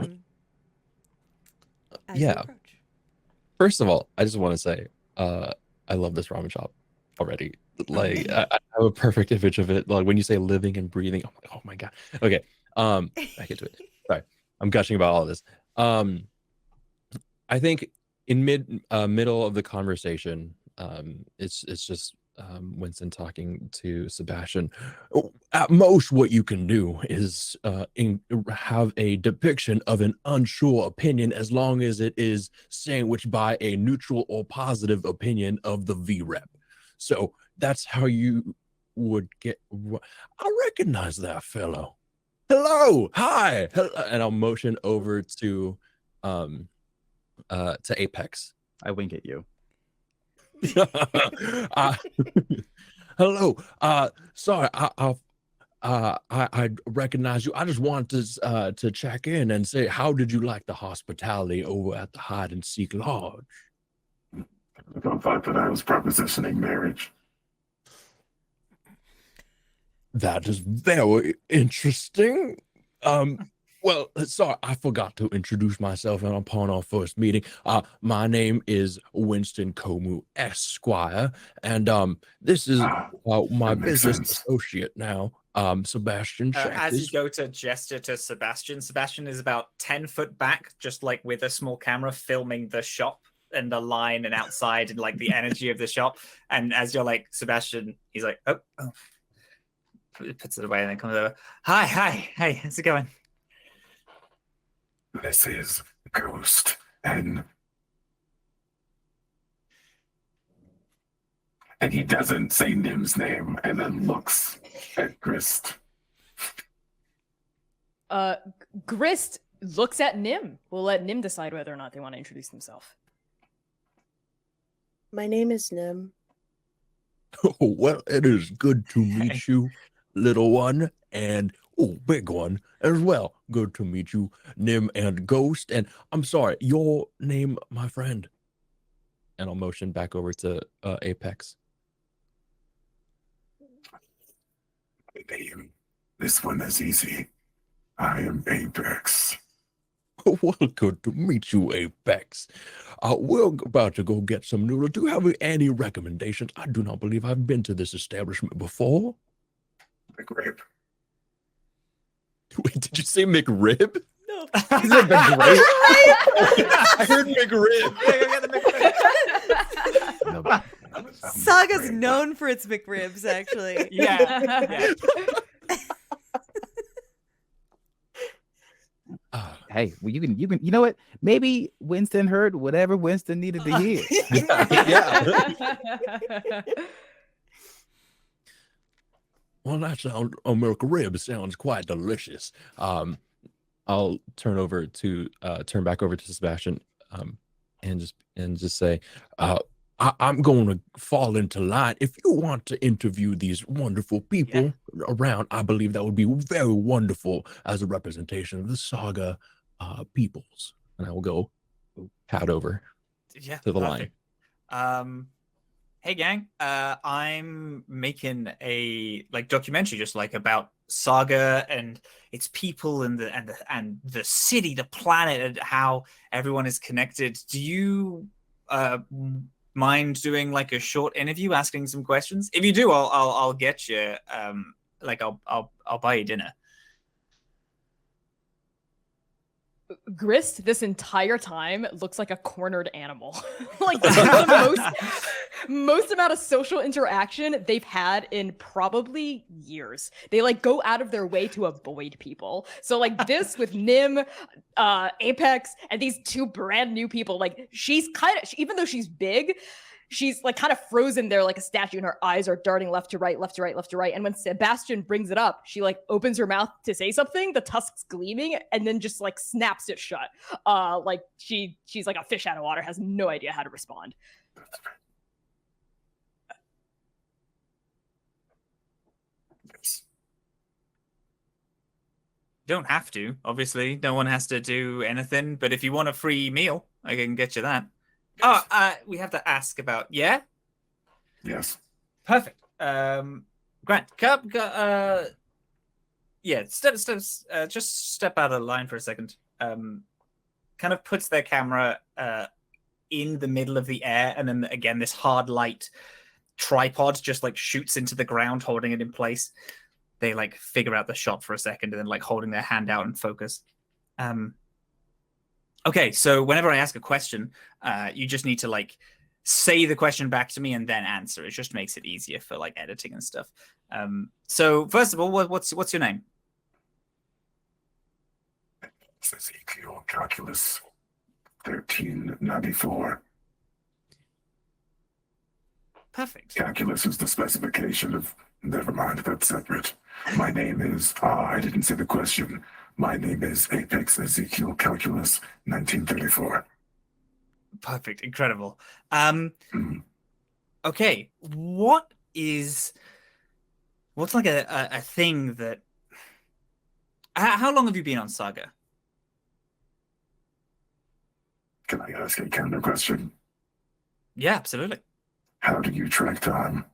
they approach. First of all, I just want to say I love this ramen shop already. Like I have a perfect image of it. Like when you say living and breathing, I'm like, oh my god. Okay, back into it. Sorry, I'm gushing about all of this. I think in middle of the conversation, it's just Winston talking to Sebastian. At most, what you can do is have a depiction of an unsure opinion, as long as it is sandwiched by a neutral or positive opinion of the V-rep. So that's how you would get. I recognize that fellow. Hello, hi, and I'll motion over to Apex. I wink at you. Hello. Sorry, I recognize you. I just wanted to check in and say, how did you like the hospitality over at the Hide and Seek Lodge? I thought that I was propositioning marriage. That is very interesting. Well, sorry, I forgot to introduce myself upon our first meeting. My name is Winston Komu Esquire, and this is my that makes business sense. associate now, Sebastian. As you go to gesture to Sebastian, Sebastian is about 10 foot back, just like with a small camera filming the shop and the line and outside and like the energy of the shop. And as you're like, Sebastian, he's like, oh. Puts it away and then comes over. Hi, hey, how's it going? This is Ghost, and he doesn't say Nim's name and then looks at Grist. Grist looks at Nym. We'll let Nym decide whether or not they want to introduce themselves. My name is Nym. Oh, well, it is good to meet you, little one, and big one as well. Good to meet you, Nym and Ghost. And I'm sorry, your name, my friend. And I'll motion back over to Apex. Name. This one is easy. I am Apex. Well, good to meet you, Apex. We're about to go get some noodles. Do you have any recommendations? I do not believe I've been to this establishment before. McRib. Wait, did you say McRib? No. Is it McRib? I heard McRib. No. Saga's known for its McRibs, actually. Yeah. Hey, well, you can. You know what? Maybe Winston heard whatever Winston needed to hear. Yeah. Well, that sounds McRib sounds quite delicious. I'll turn back over to Sebastian, and just say, I'm going to fall into line. If you want to interview these wonderful people around, I believe that would be very wonderful as a representation of the Saga peoples. And I will go pat over to the line. Hey gang, I'm making a documentary just about Saga and its people and the city, the planet, and how everyone is connected. Do you mind doing a short interview, asking some questions? If you do, I'll get you. I'll buy you dinner. Grist this entire time looks like a cornered animal. This is the most amount of social interaction they've had in probably years. They go out of their way to avoid people. So this with Nym, Apex, and these two brand new people, she's even though she's big, she's kind of frozen there like a statue, and her eyes are darting left to right, left to right, left to right. And when Sebastian brings it up, she opens her mouth to say something, the tusk's gleaming, and then just snaps it shut. She's like a fish out of water, has no idea how to respond. Don't have to, obviously. No one has to do anything. But if you want a free meal, I can get you that. Oh, we have to ask about, yeah? Yes. Perfect. Grant, just step out of line for a second. Kind of puts their camera in the middle of the air, and then again, this hard light tripod just shoots into the ground, holding it in place. They figure out the shot for a second, and then holding their hand out and focus. Okay, so whenever I ask a question, you just need to say the question back to me and then answer. It just makes it easier for editing and stuff. So first of all, what's your name? Ezekiel Calculus 1394. Perfect. Calculus is the specification of. Never mind, that's separate. My name is. I didn't say the question. My name is Apex Ezekiel Calculus 1934. Perfect. Incredible. Okay. What's a thing that... How long have you been on Saga? Can I ask a counter question? Yeah, absolutely. How do you track time?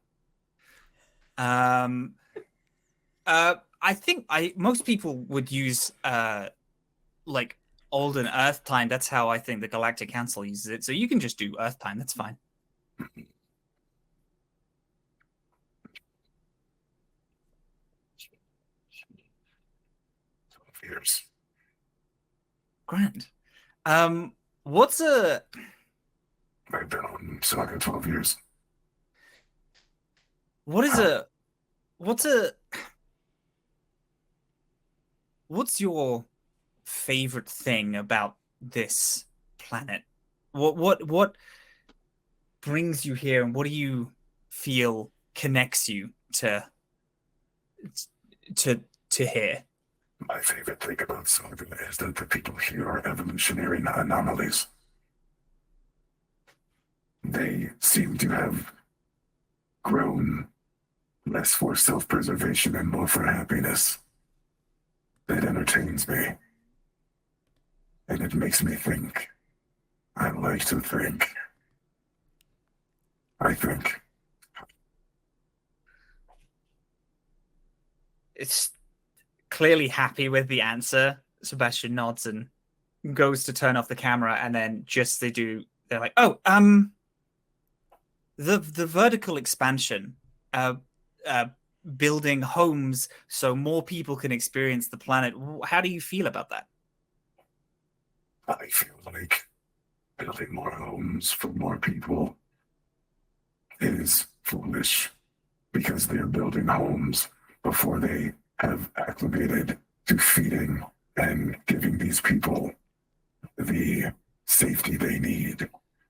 I think most people would use like olden Earth time. That's how I think the Galactic Council uses it. So you can just do Earth time. That's fine. 12 years. Grand. What's a I've been on Saga 12 years. What's your favorite thing about this planet? What brings you here, and what do you feel connects you to here? My favorite thing about Saga is that the people here are evolutionary anomalies. They seem to have grown less for self-preservation and more for happiness. That entertains me. And it makes me think. I like to think. I think. It's clearly happy with the answer. Sebastian nods and goes to turn off the camera, and then they're like, oh, the vertical expansion, building homes so more people can experience the planet. How do you feel about that? I feel like building more homes for more people is foolish because they're building homes before they have acclimated to feeding and giving these people the safety they need.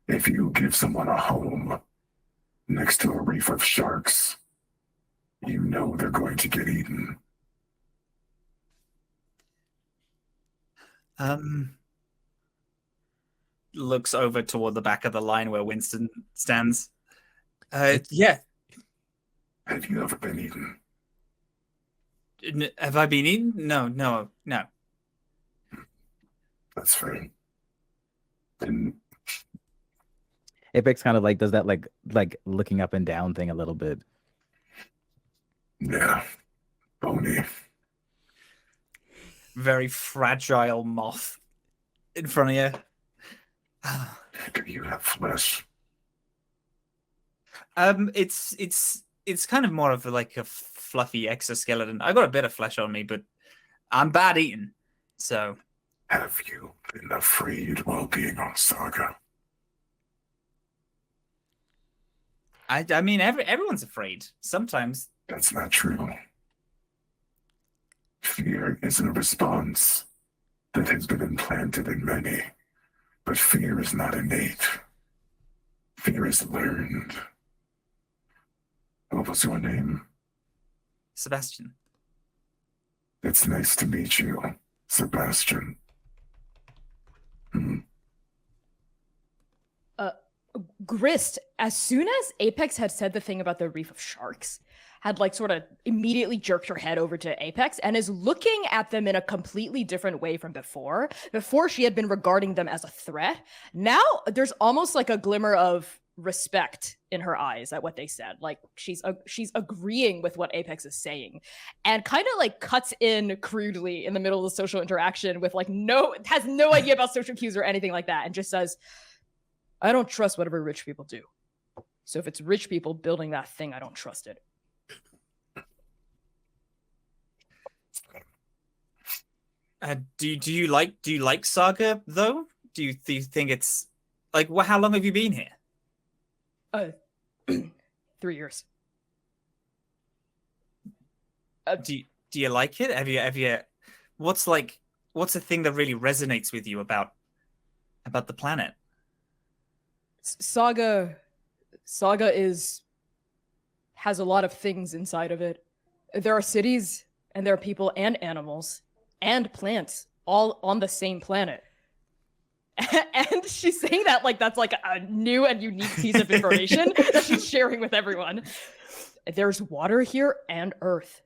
If you give someone a home next to a reef of sharks, you know they're going to get eaten. Looks over toward the back of the line where Winston stands. Yeah. Have you ever been eaten? Have I been eaten? No. That's fair. And Apex kind of like does that like looking up and down thing a little bit. yeah, bony. Very fragile moth in front of you. Do you have flesh? It's kind of more of like a fluffy exoskeleton. I got a bit of flesh on me, but I'm bad eating. So, Have you been afraid while being on Saga? I mean, everyone's afraid sometimes. That's not true. Fear is a response that has been implanted in many, but fear is not innate. Fear is learned. What was your name? Sebastian. It's nice to meet you, Sebastian. Grist, as soon as Apex had said the thing about the reef of sharks, had like sort of immediately jerked her head over to Apex and is looking at them in a completely different way from before. Before she had been regarding them as a threat. Now there's almost like a glimmer of respect in her eyes at what they said. Like she's agreeing with what Apex is saying, and kind of like cuts in crudely in the middle of the social interaction with like has no idea about social cues or anything like that, and just says, I don't trust whatever rich people do. So if it's rich people building that thing, I don't trust it. Do you like Saga though? Do you think it's like how long have you been here? 3 years. Do you like it? Have you what's the thing that really resonates with you about the planet? Saga has a lot of things inside of it. There are cities and there are people and animals and plants all on the same planet. And she's saying that like that's like a new and unique piece of information that she's sharing with everyone. There's water here and earth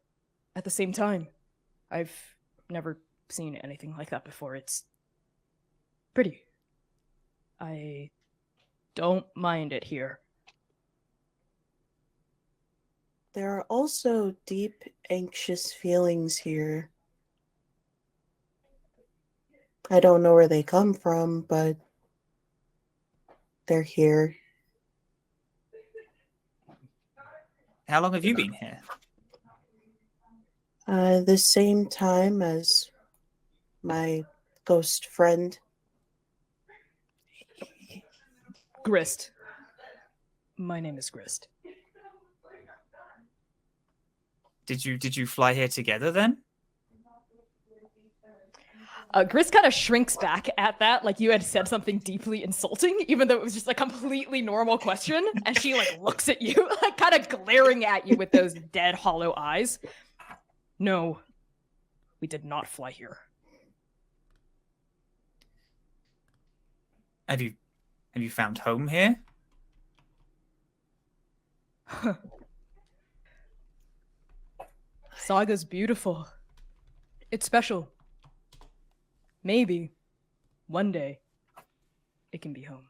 at the same time. I've never seen anything like that before. It's pretty. don't mind it here. There are also deep, anxious feelings here. I don't know where they come from, but they're here. How long have you been here? The same time as my ghost friend. Grist. My name is Grist. Did you fly here together then? Grist kind of shrinks back at that, like you had said something deeply insulting, even though it was just a completely normal question. And she like looks at you, like kind of glaring at you with those dead, hollow eyes. No, we did not fly here. Have you found home here? Saga's beautiful. It's special. Maybe one day it can be home.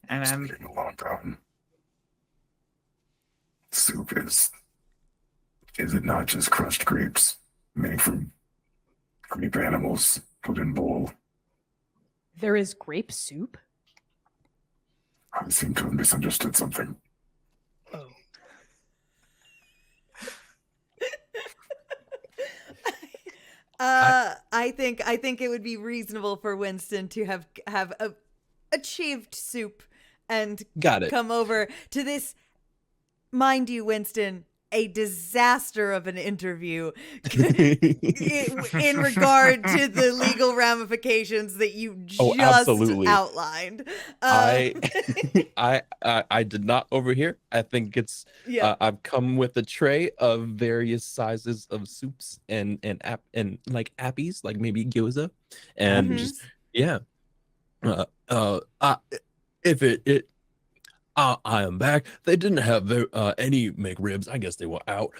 And It's been a long time. Soup is it not just crushed grapes made from grape animals put in bowl? There is grape soup? I seem to have misunderstood something. Oh. I think it would be reasonable for Winston to have achieved soup and Got it. come over to this, mind you, Winston, a disaster of an interview in regard to the legal ramifications that you just absolutely. outlined. I did not overhear. I think it's I've come with a tray of various sizes of soups and like appies, like maybe gyoza, and just I am back. They didn't have any McRibs. I guess they were out.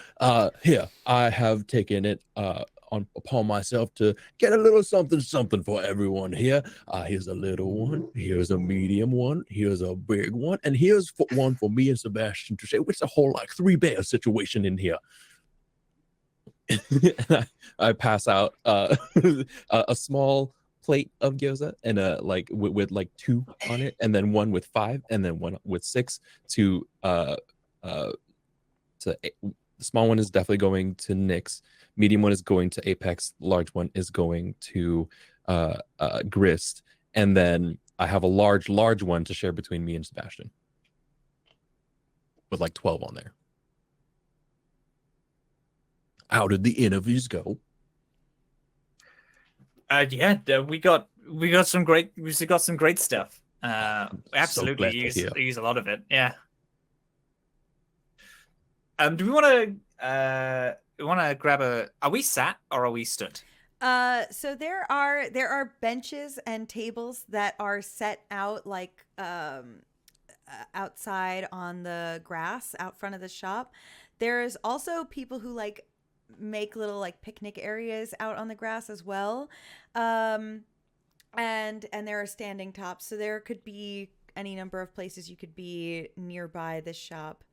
Here, I have taken it upon myself to get a little something for everyone here. Here's a little one. Here's a medium one. Here's a big one. And here's one for me and Sebastian to share. It's a whole like 3 bear situation in here. I pass out a small plate of gyoza and like with like 2 on it, and then one with 5, and then one with 6 to the small one is definitely going to Nyx, medium one is going to Apex, large one is going to Grist, and then I have a large one to share between me and Sebastian with like 12 on there. How did the interviews go? We got some great stuff. Absolutely, use a lot of it. Yeah. Do we want to grab a? Are we sat or are we stood? So there are benches and tables that are set out like outside on the grass out front of the shop. There's also people who like make little like picnic areas out on the grass as well, and there are standing tops, so there could be any number of places you could be nearby this shop.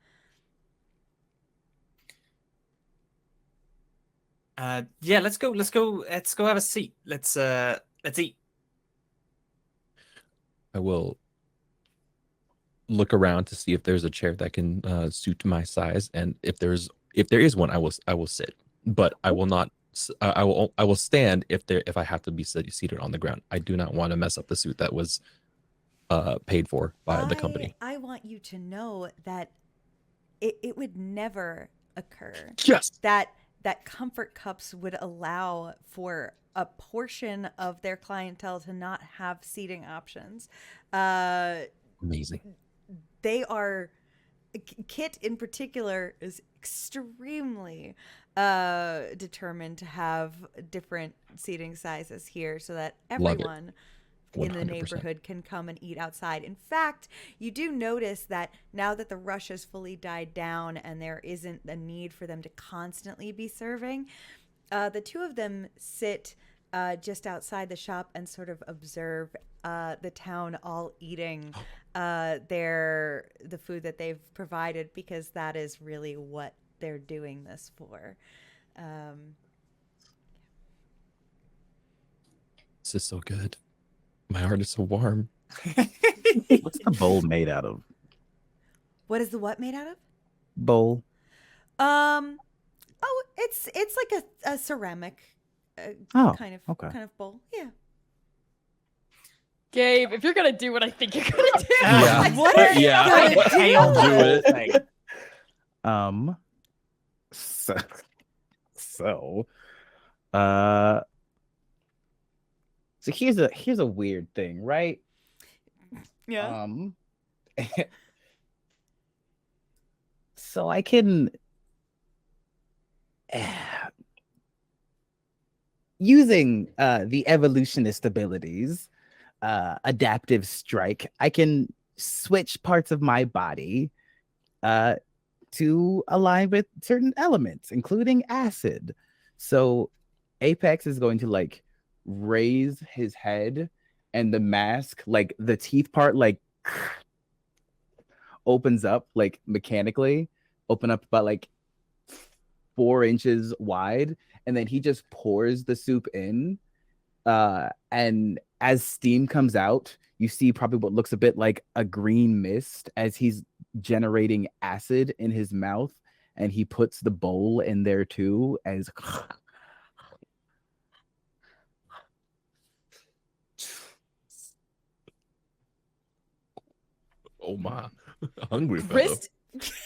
Let's go have a seat. Let's eat. I will look around to see if there's a chair that can suit my size, and if there is one, I will sit, but I will not. I will stand if I have to be seated on the ground. I do not want to mess up the suit that was paid for by the company. I want you to know that it would never occur. Yes. That Comfort Cups would allow for a portion of their clientele to not have seating options. Amazing. They are, Kit in particular is extremely determined to have different seating sizes here so that everyone in the neighborhood can come and eat outside. In fact, you do notice that now that the rush has fully died down and there isn't a need for them to constantly be serving, the two of them sit just outside the shop and sort of observe the town all eating the food that they've provided, because that is really what they're doing this for. This is so good. My heart is so warm. What's the bowl made out of? What is the what made out of? Bowl. Oh, it's like a ceramic kind of bowl. Yeah. Gabe, if you're gonna do what I think you're gonna do, Yeah. What are you gonna do? Do it. So here's a weird thing, right? Yeah. So I can using the evolutionist abilities, adaptive strike, I can switch parts of my body to align with certain elements, including acid. So Apex is going to like raise his head, and the mask, like the teeth part, like opens up, like mechanically open up about like 4 inches wide, and then he just pours the soup in, and as steam comes out, you see probably what looks a bit like a green mist as he's generating acid in his mouth, and he puts the bowl in there too as Oh my, hungry fellow. Grist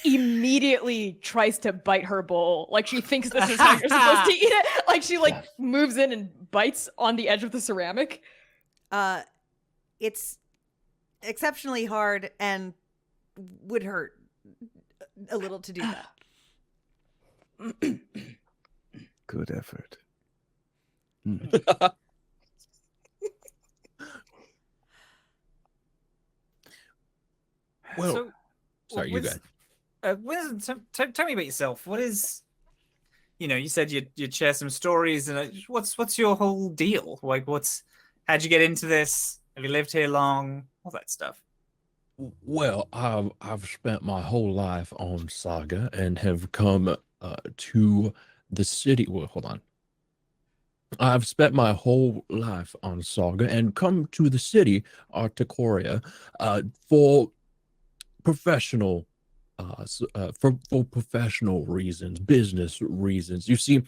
immediately tries to bite her bowl. Like she thinks this is how you're supposed to eat it. Like she moves in and bites on the edge of the ceramic. It's exceptionally hard and would hurt a little to do that. good effort. Well, So, sorry, you guys. Winston, tell me about yourself. What is, you said you'd share some stories, and what's your whole deal? Like, how'd you get into this? Have you lived here long? All that stuff. Well, I've spent my whole life on Saga and have come to the city. Well, hold on. I've spent my whole life on Saga and come to the city, Articoria, for professional for professional reasons, business reasons. You see,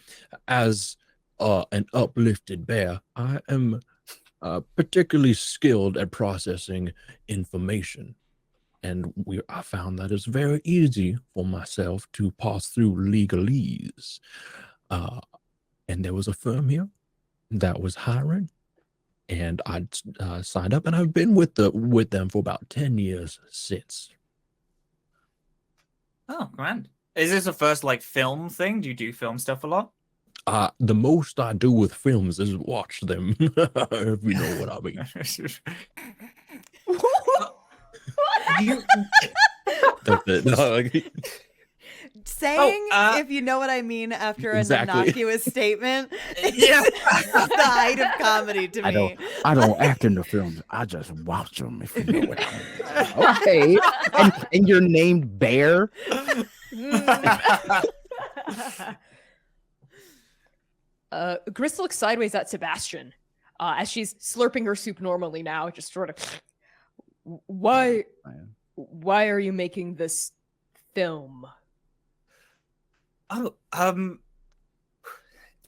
as an uplifted bear, I am particularly skilled at processing information, and I found that it's very easy for myself to pass through legalese. And there was a firm here that was hiring, and I signed up, and I've been with them for about 10 years since. Oh, grand. Is this a first film thing? Do you do film stuff a lot? The most I do with films is watch them, if you know what I mean. Saying if you know what I mean after an Exactly. innocuous statement, Yeah. it's the height of comedy to me. I don't act in the films. I just watch them, if you know what I mean. Okay. And you're named Bear? Grist looks sideways at Sebastian as she's slurping her soup normally now, just sort of. Why are you making this film? Oh,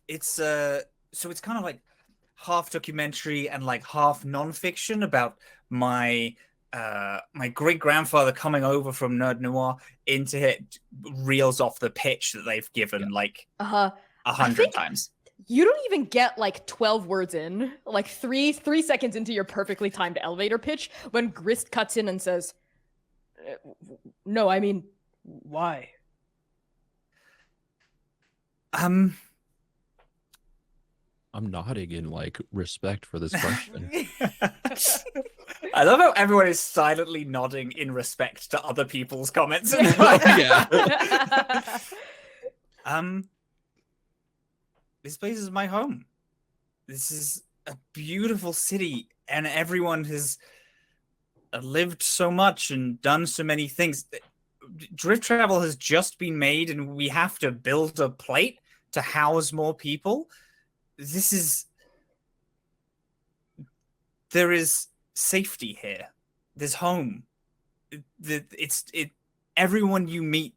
it's so it's kind of like half documentary and half nonfiction about my great grandfather coming over from Nerd Noir into it, reels off the pitch that they've given 100 times. You don't even get 12 words in, 3 seconds into your perfectly timed elevator pitch, when Grist cuts in and says, "No, I mean, why?" I'm nodding in respect for this question. I love how everyone is silently nodding in respect to other people's comments. Yeah. This place is my home. This is a beautiful city, and everyone has lived so much and done so many things. Drift travel has just been made, and we have to build a plate to house more people. There is safety here. There's home. Everyone you meet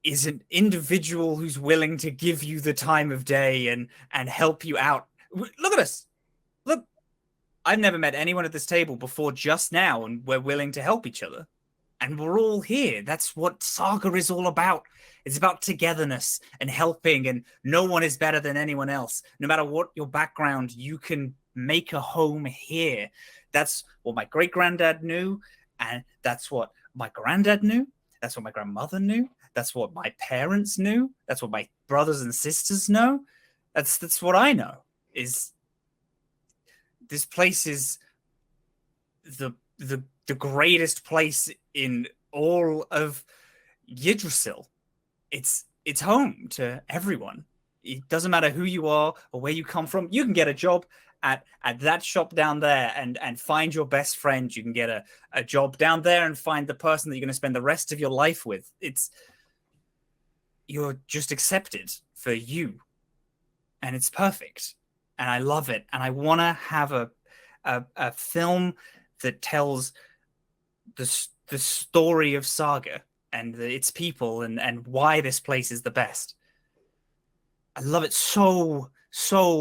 is an individual who's willing to give you the time of day and help you out. Look at us. Look, I've never met anyone at this table before just now, and we're willing to help each other. And we're all here. That's what Saga is all about. It's about togetherness and helping, and no one is better than anyone else. No matter what your background, you can make a home here. That's what my great-granddad knew, and that's what my granddad knew. That's what my grandmother knew. That's what my parents knew. That's what my brothers and sisters know. That's what I know. Is this place is the greatest place in all of Yggdrasil. It's home to everyone. It doesn't matter who you are or where you come from. You can get a job at that shop down there and find your best friend. You can get a job down there and find the person that you're going to spend the rest of your life with. You're just accepted for you. And it's perfect. And I love it. And I want to have a film that tells the story of Saga and its people and why this place is the best. I love it so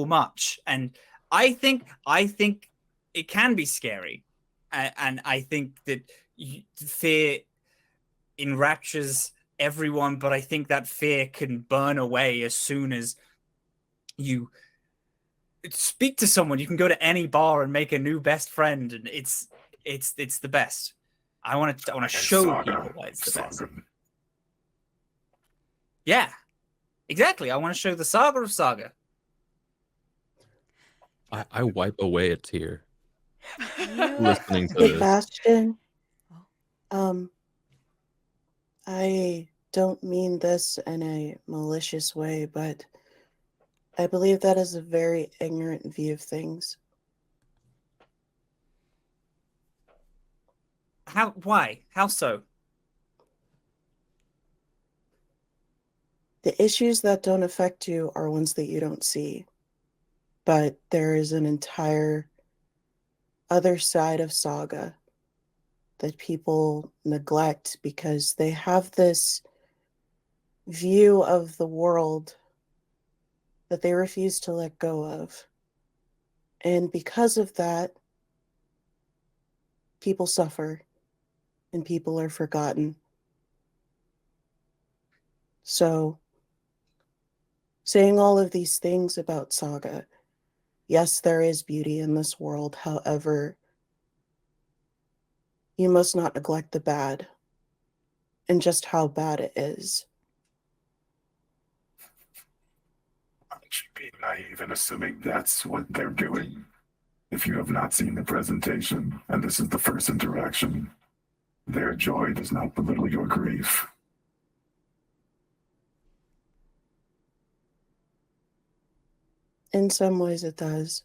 much, and I think it can be scary, and I think that fear enraptures everyone, but I think that fear can burn away as soon as you speak to someone. You can go to any bar and make a new best friend, and it's the best. I want to show people why it's the best. Yeah, exactly. I want to show the Saga of Saga. I wipe away a tear listening to this. Sebastian, I don't mean this in a malicious way, but I believe that is a very ignorant view of things. Why? How so? The issues that don't affect you are ones that you don't see. But there is an entire other side of Saga that people neglect because they have this view of the world that they refuse to let go of. And because of that, people suffer and people are forgotten. So, saying all of these things about Saga, yes, there is beauty in this world. However, you must not neglect the bad and just how bad it is. Aren't you being naive in assuming that's what they're doing? If you have not seen the presentation, and this is the first interaction, their joy does not belittle your grief. In some ways it does.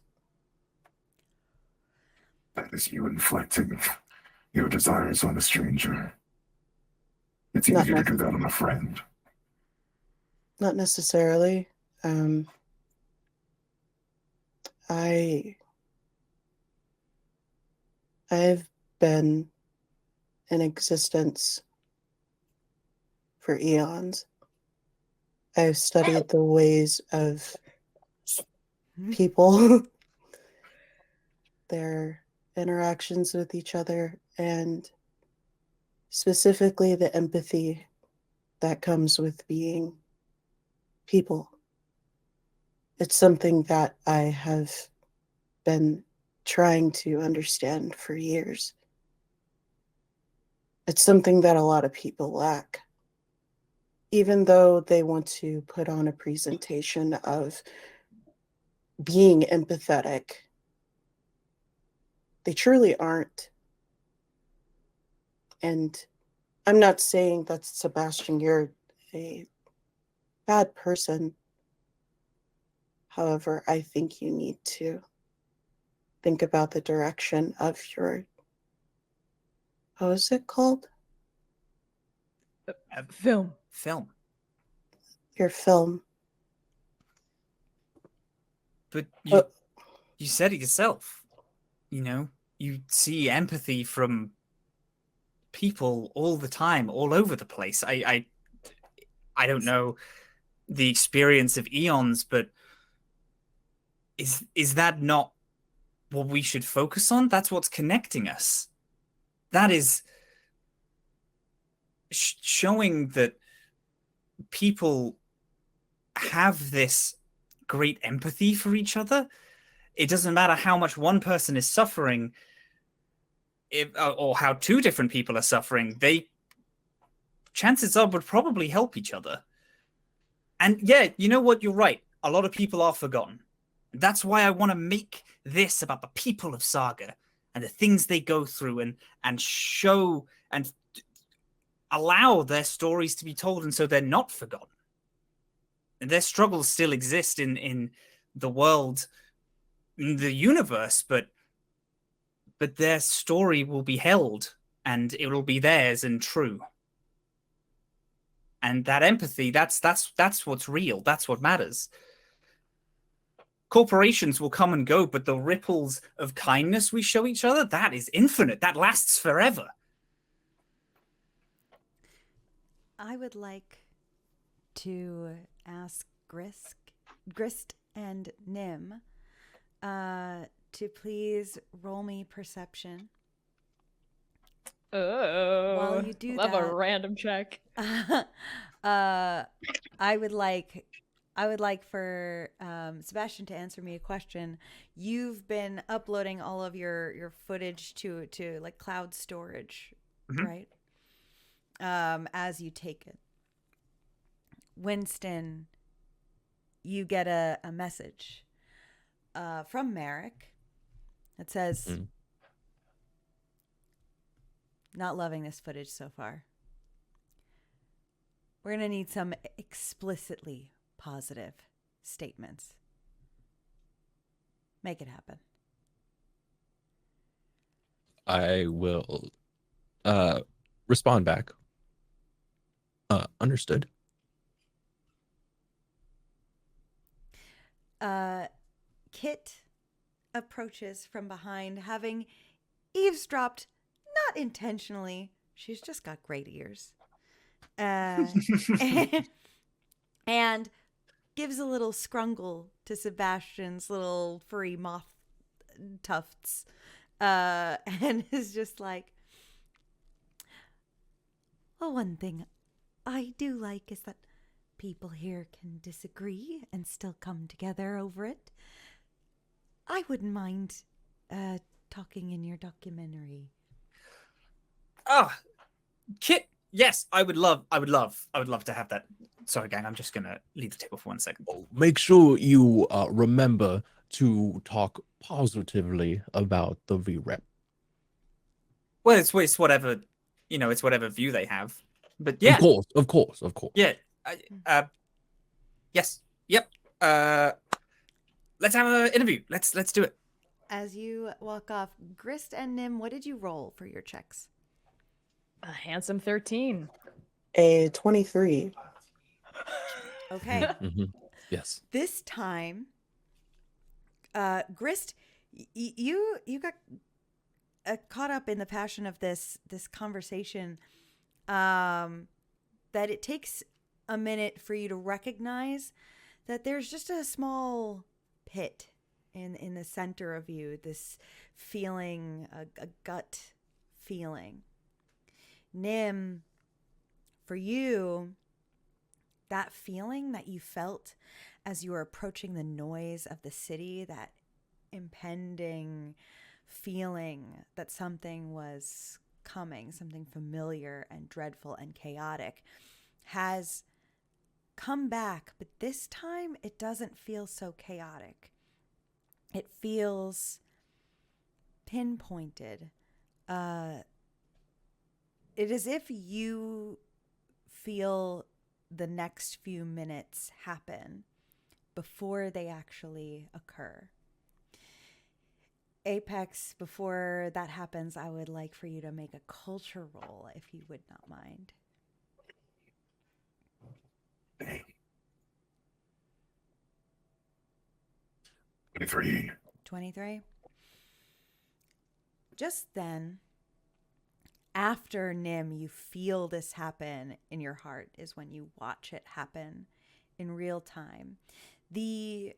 That is you inflicting your desires on a stranger. It's easier to do that on a friend. Not necessarily. I've been in existence for eons. I've studied the ways of people, their interactions with each other, and specifically the empathy that comes with being people. It's something that I have been trying to understand for years. It's something that a lot of people lack. Even though they want to put on a presentation of being empathetic, they truly aren't. And I'm not saying that, Sebastian, you're a bad person. However, I think you need to think about the direction of your, what was it called? Film. Your film. But Uh, you said it yourself. You know, you see empathy from people all the time, all over the place. I don't know the experience of eons, but is that not what we should focus on? That's what's connecting us. That is showing that people have this great empathy for each other. It doesn't matter how much one person is suffering, or how two different people are suffering. They, chances are, would probably help each other. And yeah, you know what? You're right. A lot of people are forgotten. That's why I want to make this about the people of Saga and the things they go through, and show and allow their stories to be told, and so they're not forgotten. And their struggles still exist in the world, in the universe, but their story will be held, and it will be theirs and true. And that empathy, that's what's real. That's what matters. Corporations will come and go, but the ripples of kindness we show each other, that is infinite. That lasts forever. I would like to ask Grist and Nym to please roll me perception. Oh, while you do love that, a random check. I would like for Sebastian to answer me a question. You've been uploading all of your footage to like cloud storage, right? As you take it, Winston, you get a message from Merrick that says, not loving this footage so far. We're going to need some explicitly positive statements. Make it happen. I will respond back. Understood. Kit approaches from behind, having eavesdropped, not intentionally. She's just got great ears. And gives a little scrungle to Sebastian's little furry moth tufts, and is just like, well, one thing I do like is that people here can disagree and still come together over it. I wouldn't mind talking in your documentary. Kit, yes, I would love to have that. Sorry, gang, I'm just gonna leave the table for 1 second. Make sure you remember to talk positively about the VREP. Well, it's whatever, it's whatever view they have. But yeah, Of course. yeah, yes, yep. Let's have an interview. Let's do it. As you walk off, Grist and Nym, what did you roll for your checks? A handsome 13. A 23. Okay. Yes. This time, Grist, you got caught up in the passion of this conversation, that it takes a minute for you to recognize that there's just a small pit in the center of you, this feeling, a gut feeling. Nym, for you, that feeling that you felt as you were approaching the noise of the city, that impending feeling that something was coming, something familiar and dreadful and chaotic, has come back, but this time it doesn't feel so chaotic. It feels pinpointed. It is if you feel the next few minutes happen before they actually occur. Apex, before that happens, I would like for you to make a culture roll, if you would not mind. 23. 23. Just then, after Nym, you feel this happen in your heart, is when you watch it happen in real time. The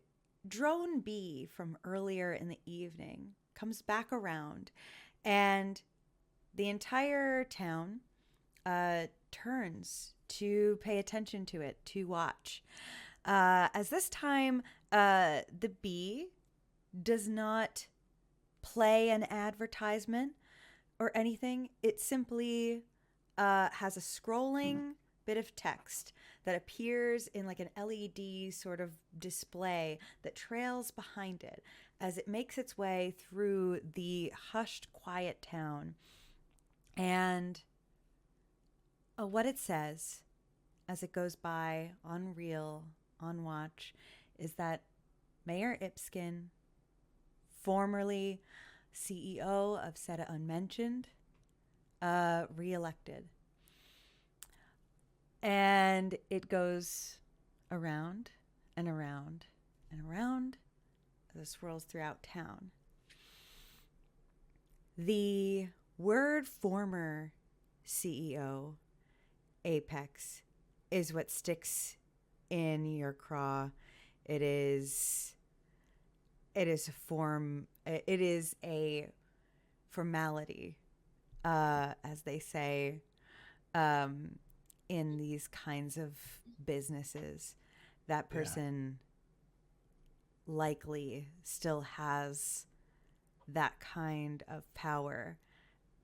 drone bee from earlier in the evening comes back around, and the entire town turns to pay attention to it, to watch. As this time, the bee does not play an advertisement or anything. It simply has a scrolling bit of text that appears in like an LED sort of display that trails behind it as it makes its way through the hushed, quiet town. And what it says as it goes by on reel, on watch, is that Mayor Ipskin, formerly CEO of Seta Unmentioned, reelected. And it goes around and around and around as it swirls throughout town. The word former CEO, Apex, is what sticks in your craw. It is a formality, as they say, in these kinds of businesses. That person likely still has that kind of power.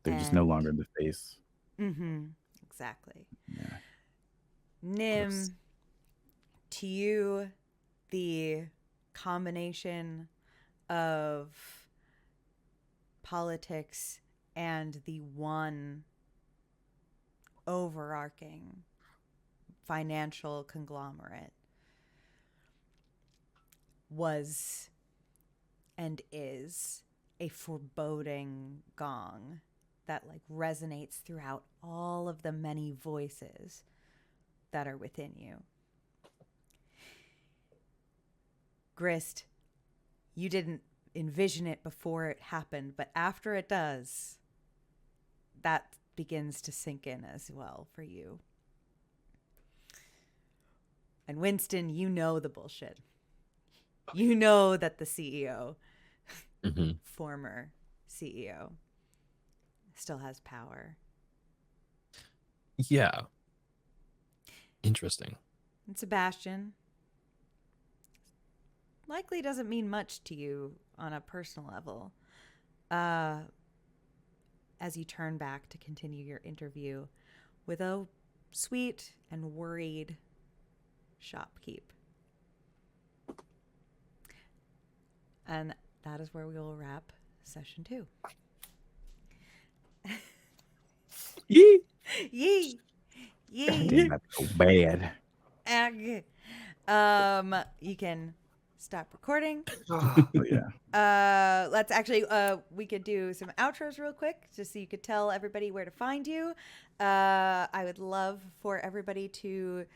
They're just no longer the face. Exactly. Yeah. Nym, to you, the combination of politics and the one overarching financial conglomerate was and is a foreboding gong that like resonates throughout all of the many voices that are within you. Grist, you didn't envision it before it happened, but after it does, that begins to sink in as well for you. And Winston, you know the bullshit. You know that the CEO, former CEO, still has power. Yeah. Interesting. And Sebastian likely doesn't mean much to you on a personal level. As you turn back to continue your interview with a sweet and worried shopkeep. And that is where we will wrap session 2. Yee! Yee! Yee! Damn, that's so bad. You can stop recording. Oh, yeah. Let's actually we could do some outros real quick just so you could tell everybody where to find you. I would love for everybody to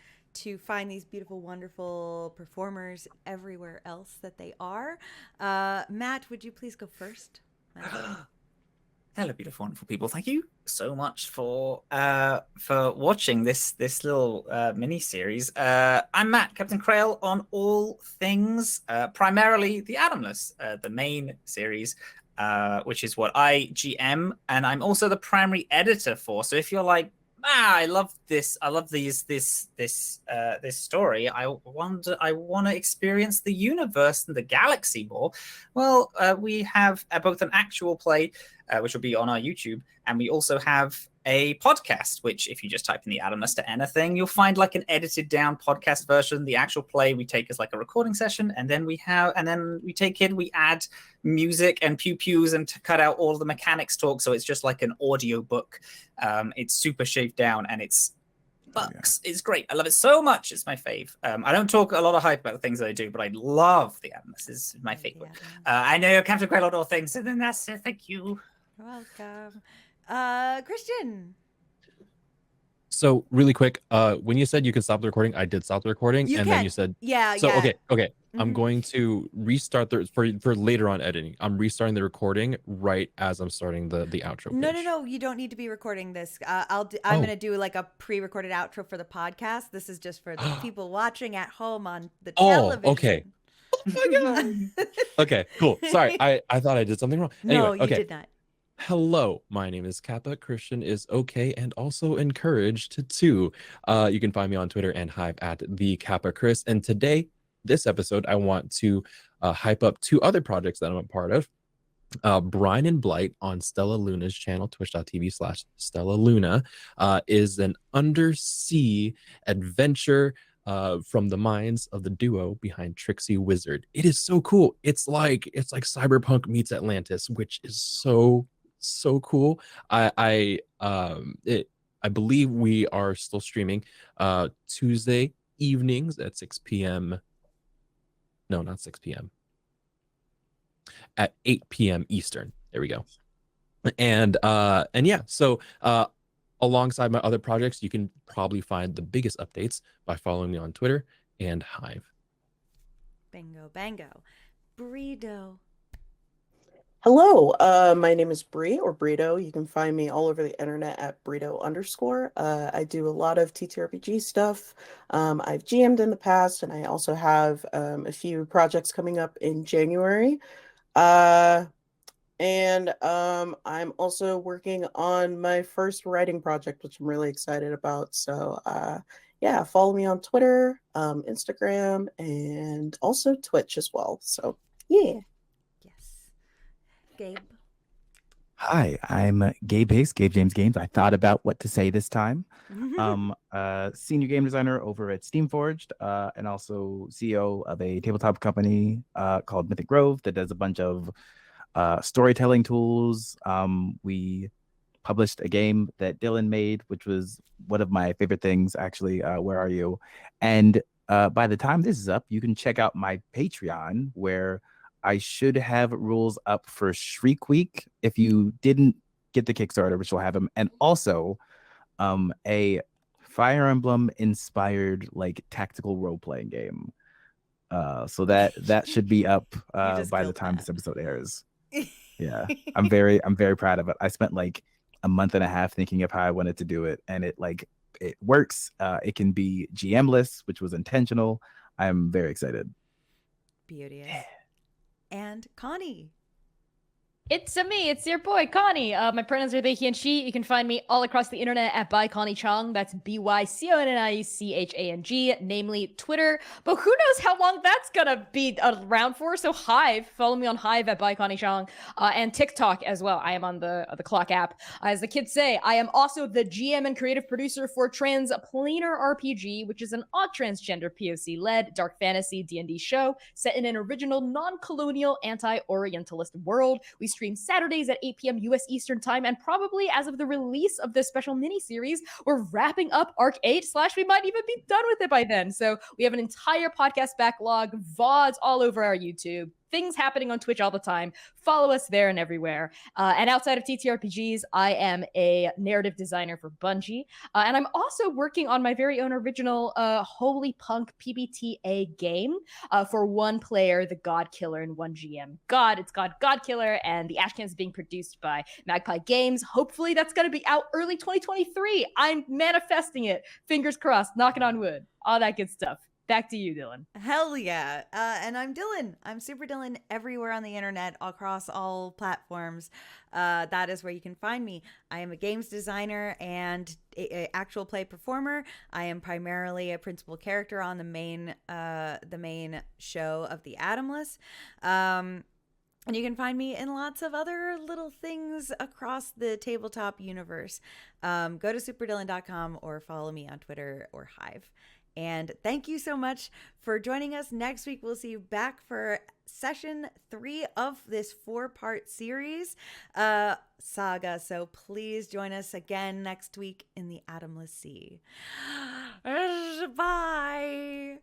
find these beautiful, wonderful performers everywhere else that they are. Matt, would you please go first? Hello, beautiful, wonderful people. Thank you so much for watching this little mini series. I'm Matt, Captain Krail, on all things, primarily the Atomless, the main series, which is what I GM, and I'm also the primary editor for. So if you're like, I love this, I love this story, I want to experience the universe and the galaxy more. Well, we have both an actual play, which will be on our YouTube, and we also have a podcast, which if you just type in the Atomless to anything, you'll find like an edited down podcast version. The actual play we take as like a recording session, and then we add music and pew-pews and to cut out all the mechanics talk, so it's just like an audio book. It's super shaved down, and it's bucks. It's great. I love it so much. It's my fave. I don't talk a lot of hype about the things that I do, but I love the Atomless. This is my favorite. I know you can't quite a lot of things, so then that's it. Thank you. You're welcome. Christian. So really quick, when you said you could stop the recording, I did stop the recording, then you said So okay. I'm going to restart for later on editing. I'm restarting the recording right as I'm starting the outro. No. You don't need to be recording this. I'm gonna do like a pre-recorded outro for the podcast. This is just for the people watching at home on the television. Okay. Oh my god. Okay, cool. Sorry, I thought I did something wrong. Anyway, no, you did not. Hello, my name is Kappa. Christian is okay and also encouraged too. You can find me on Twitter and Hive at the Kappa Chris. And today, this episode, I want to hype up 2 other projects that I'm a part of. Brine and Blight on Stella Luna's channel, twitch.tv/Stella Luna, is an undersea adventure from the minds of the duo behind Trixie Wizard. It is so cool. It's like Cyberpunk meets Atlantis, which is so cool. I believe we are still streaming Tuesday evenings at 6 p.m. No, not 6 p.m. At 8 p.m. Eastern. There we go. And yeah, so alongside my other projects, you can probably find the biggest updates by following me on Twitter and Hive. Bingo, bango. Burrito. Hello, my name is Bree or Burrito. You can find me all over the internet at Burrito_. I do a lot of TTRPG stuff. I've GM'd in the past, and I also have a few projects coming up in January. And I'm also working on my first writing project, which I'm really excited about. So yeah, follow me on Twitter, Instagram, and also Twitch as well. So yeah. Gabe. Hi, I'm Gabe Hicks, Gabe James Games. I thought about what to say this time. Senior game designer over at Steamforged, and also CEO of a tabletop company called Mythic Grove that does a bunch of storytelling tools. We published a game that Dylan made, which was one of my favorite things, actually. Where Are You? And by the time this is up, you can check out my Patreon, where I should have rules up for Shriek Week if you didn't get the Kickstarter, which will have them, and also a Fire Emblem inspired like tactical role-playing game. So that should be up by the time this episode airs. Yeah, I'm very proud of it. I spent like a month and a half thinking of how I wanted to do it, and it works. It can be GM-less, which was intentional. I'm very excited. Beauteous. Yeah. And Connie. It's me. It's your boy, Connie. My pronouns are they, he, and she. You can find me all across the internet at by Connie Chang. That's BYCONNICHANG, namely Twitter. But who knows how long that's gonna be around for? So Hive, follow me on Hive at by Connie Chang, and TikTok as well. I am on the Clock app. As the kids say, I am also the GM and creative producer for Transplanar RPG, which is an odd transgender POC-led dark fantasy D&D show set in an original non-colonial anti-Orientalist world. We stream Saturdays at 8 p.m. U.S. Eastern Time, and probably as of the release of this special mini-series, we're wrapping up Arc 8, / we might even be done with it by then. So we have an entire podcast backlog, VODs all over our YouTube, things happening on Twitch all the time. Follow us there and everywhere. And outside of TTRPGs, I am a narrative designer for Bungie. And I'm also working on my very own original Holy Punk PBTA game for one player, the God Killer, and one GM. It's God Killer, and the Ashcan is being produced by Magpie Games. Hopefully that's going to be out early 2023. I'm manifesting it. Fingers crossed, knocking on wood, all that good stuff. Back to you, Dylan. Hell yeah. And I'm Dylan. I'm Super Dylan everywhere on the internet, across all platforms. That is where you can find me. I am a games designer and a actual play performer. I am primarily a principal character on the main show of the Atomless. And you can find me in lots of other little things across the tabletop universe. Go to superdylan.com or follow me on Twitter or Hive. And thank you so much for joining us. Next week, we'll see you back for session 3 of this 4-part series, Saga. So please join us again next week in the Atomless Sea. Bye.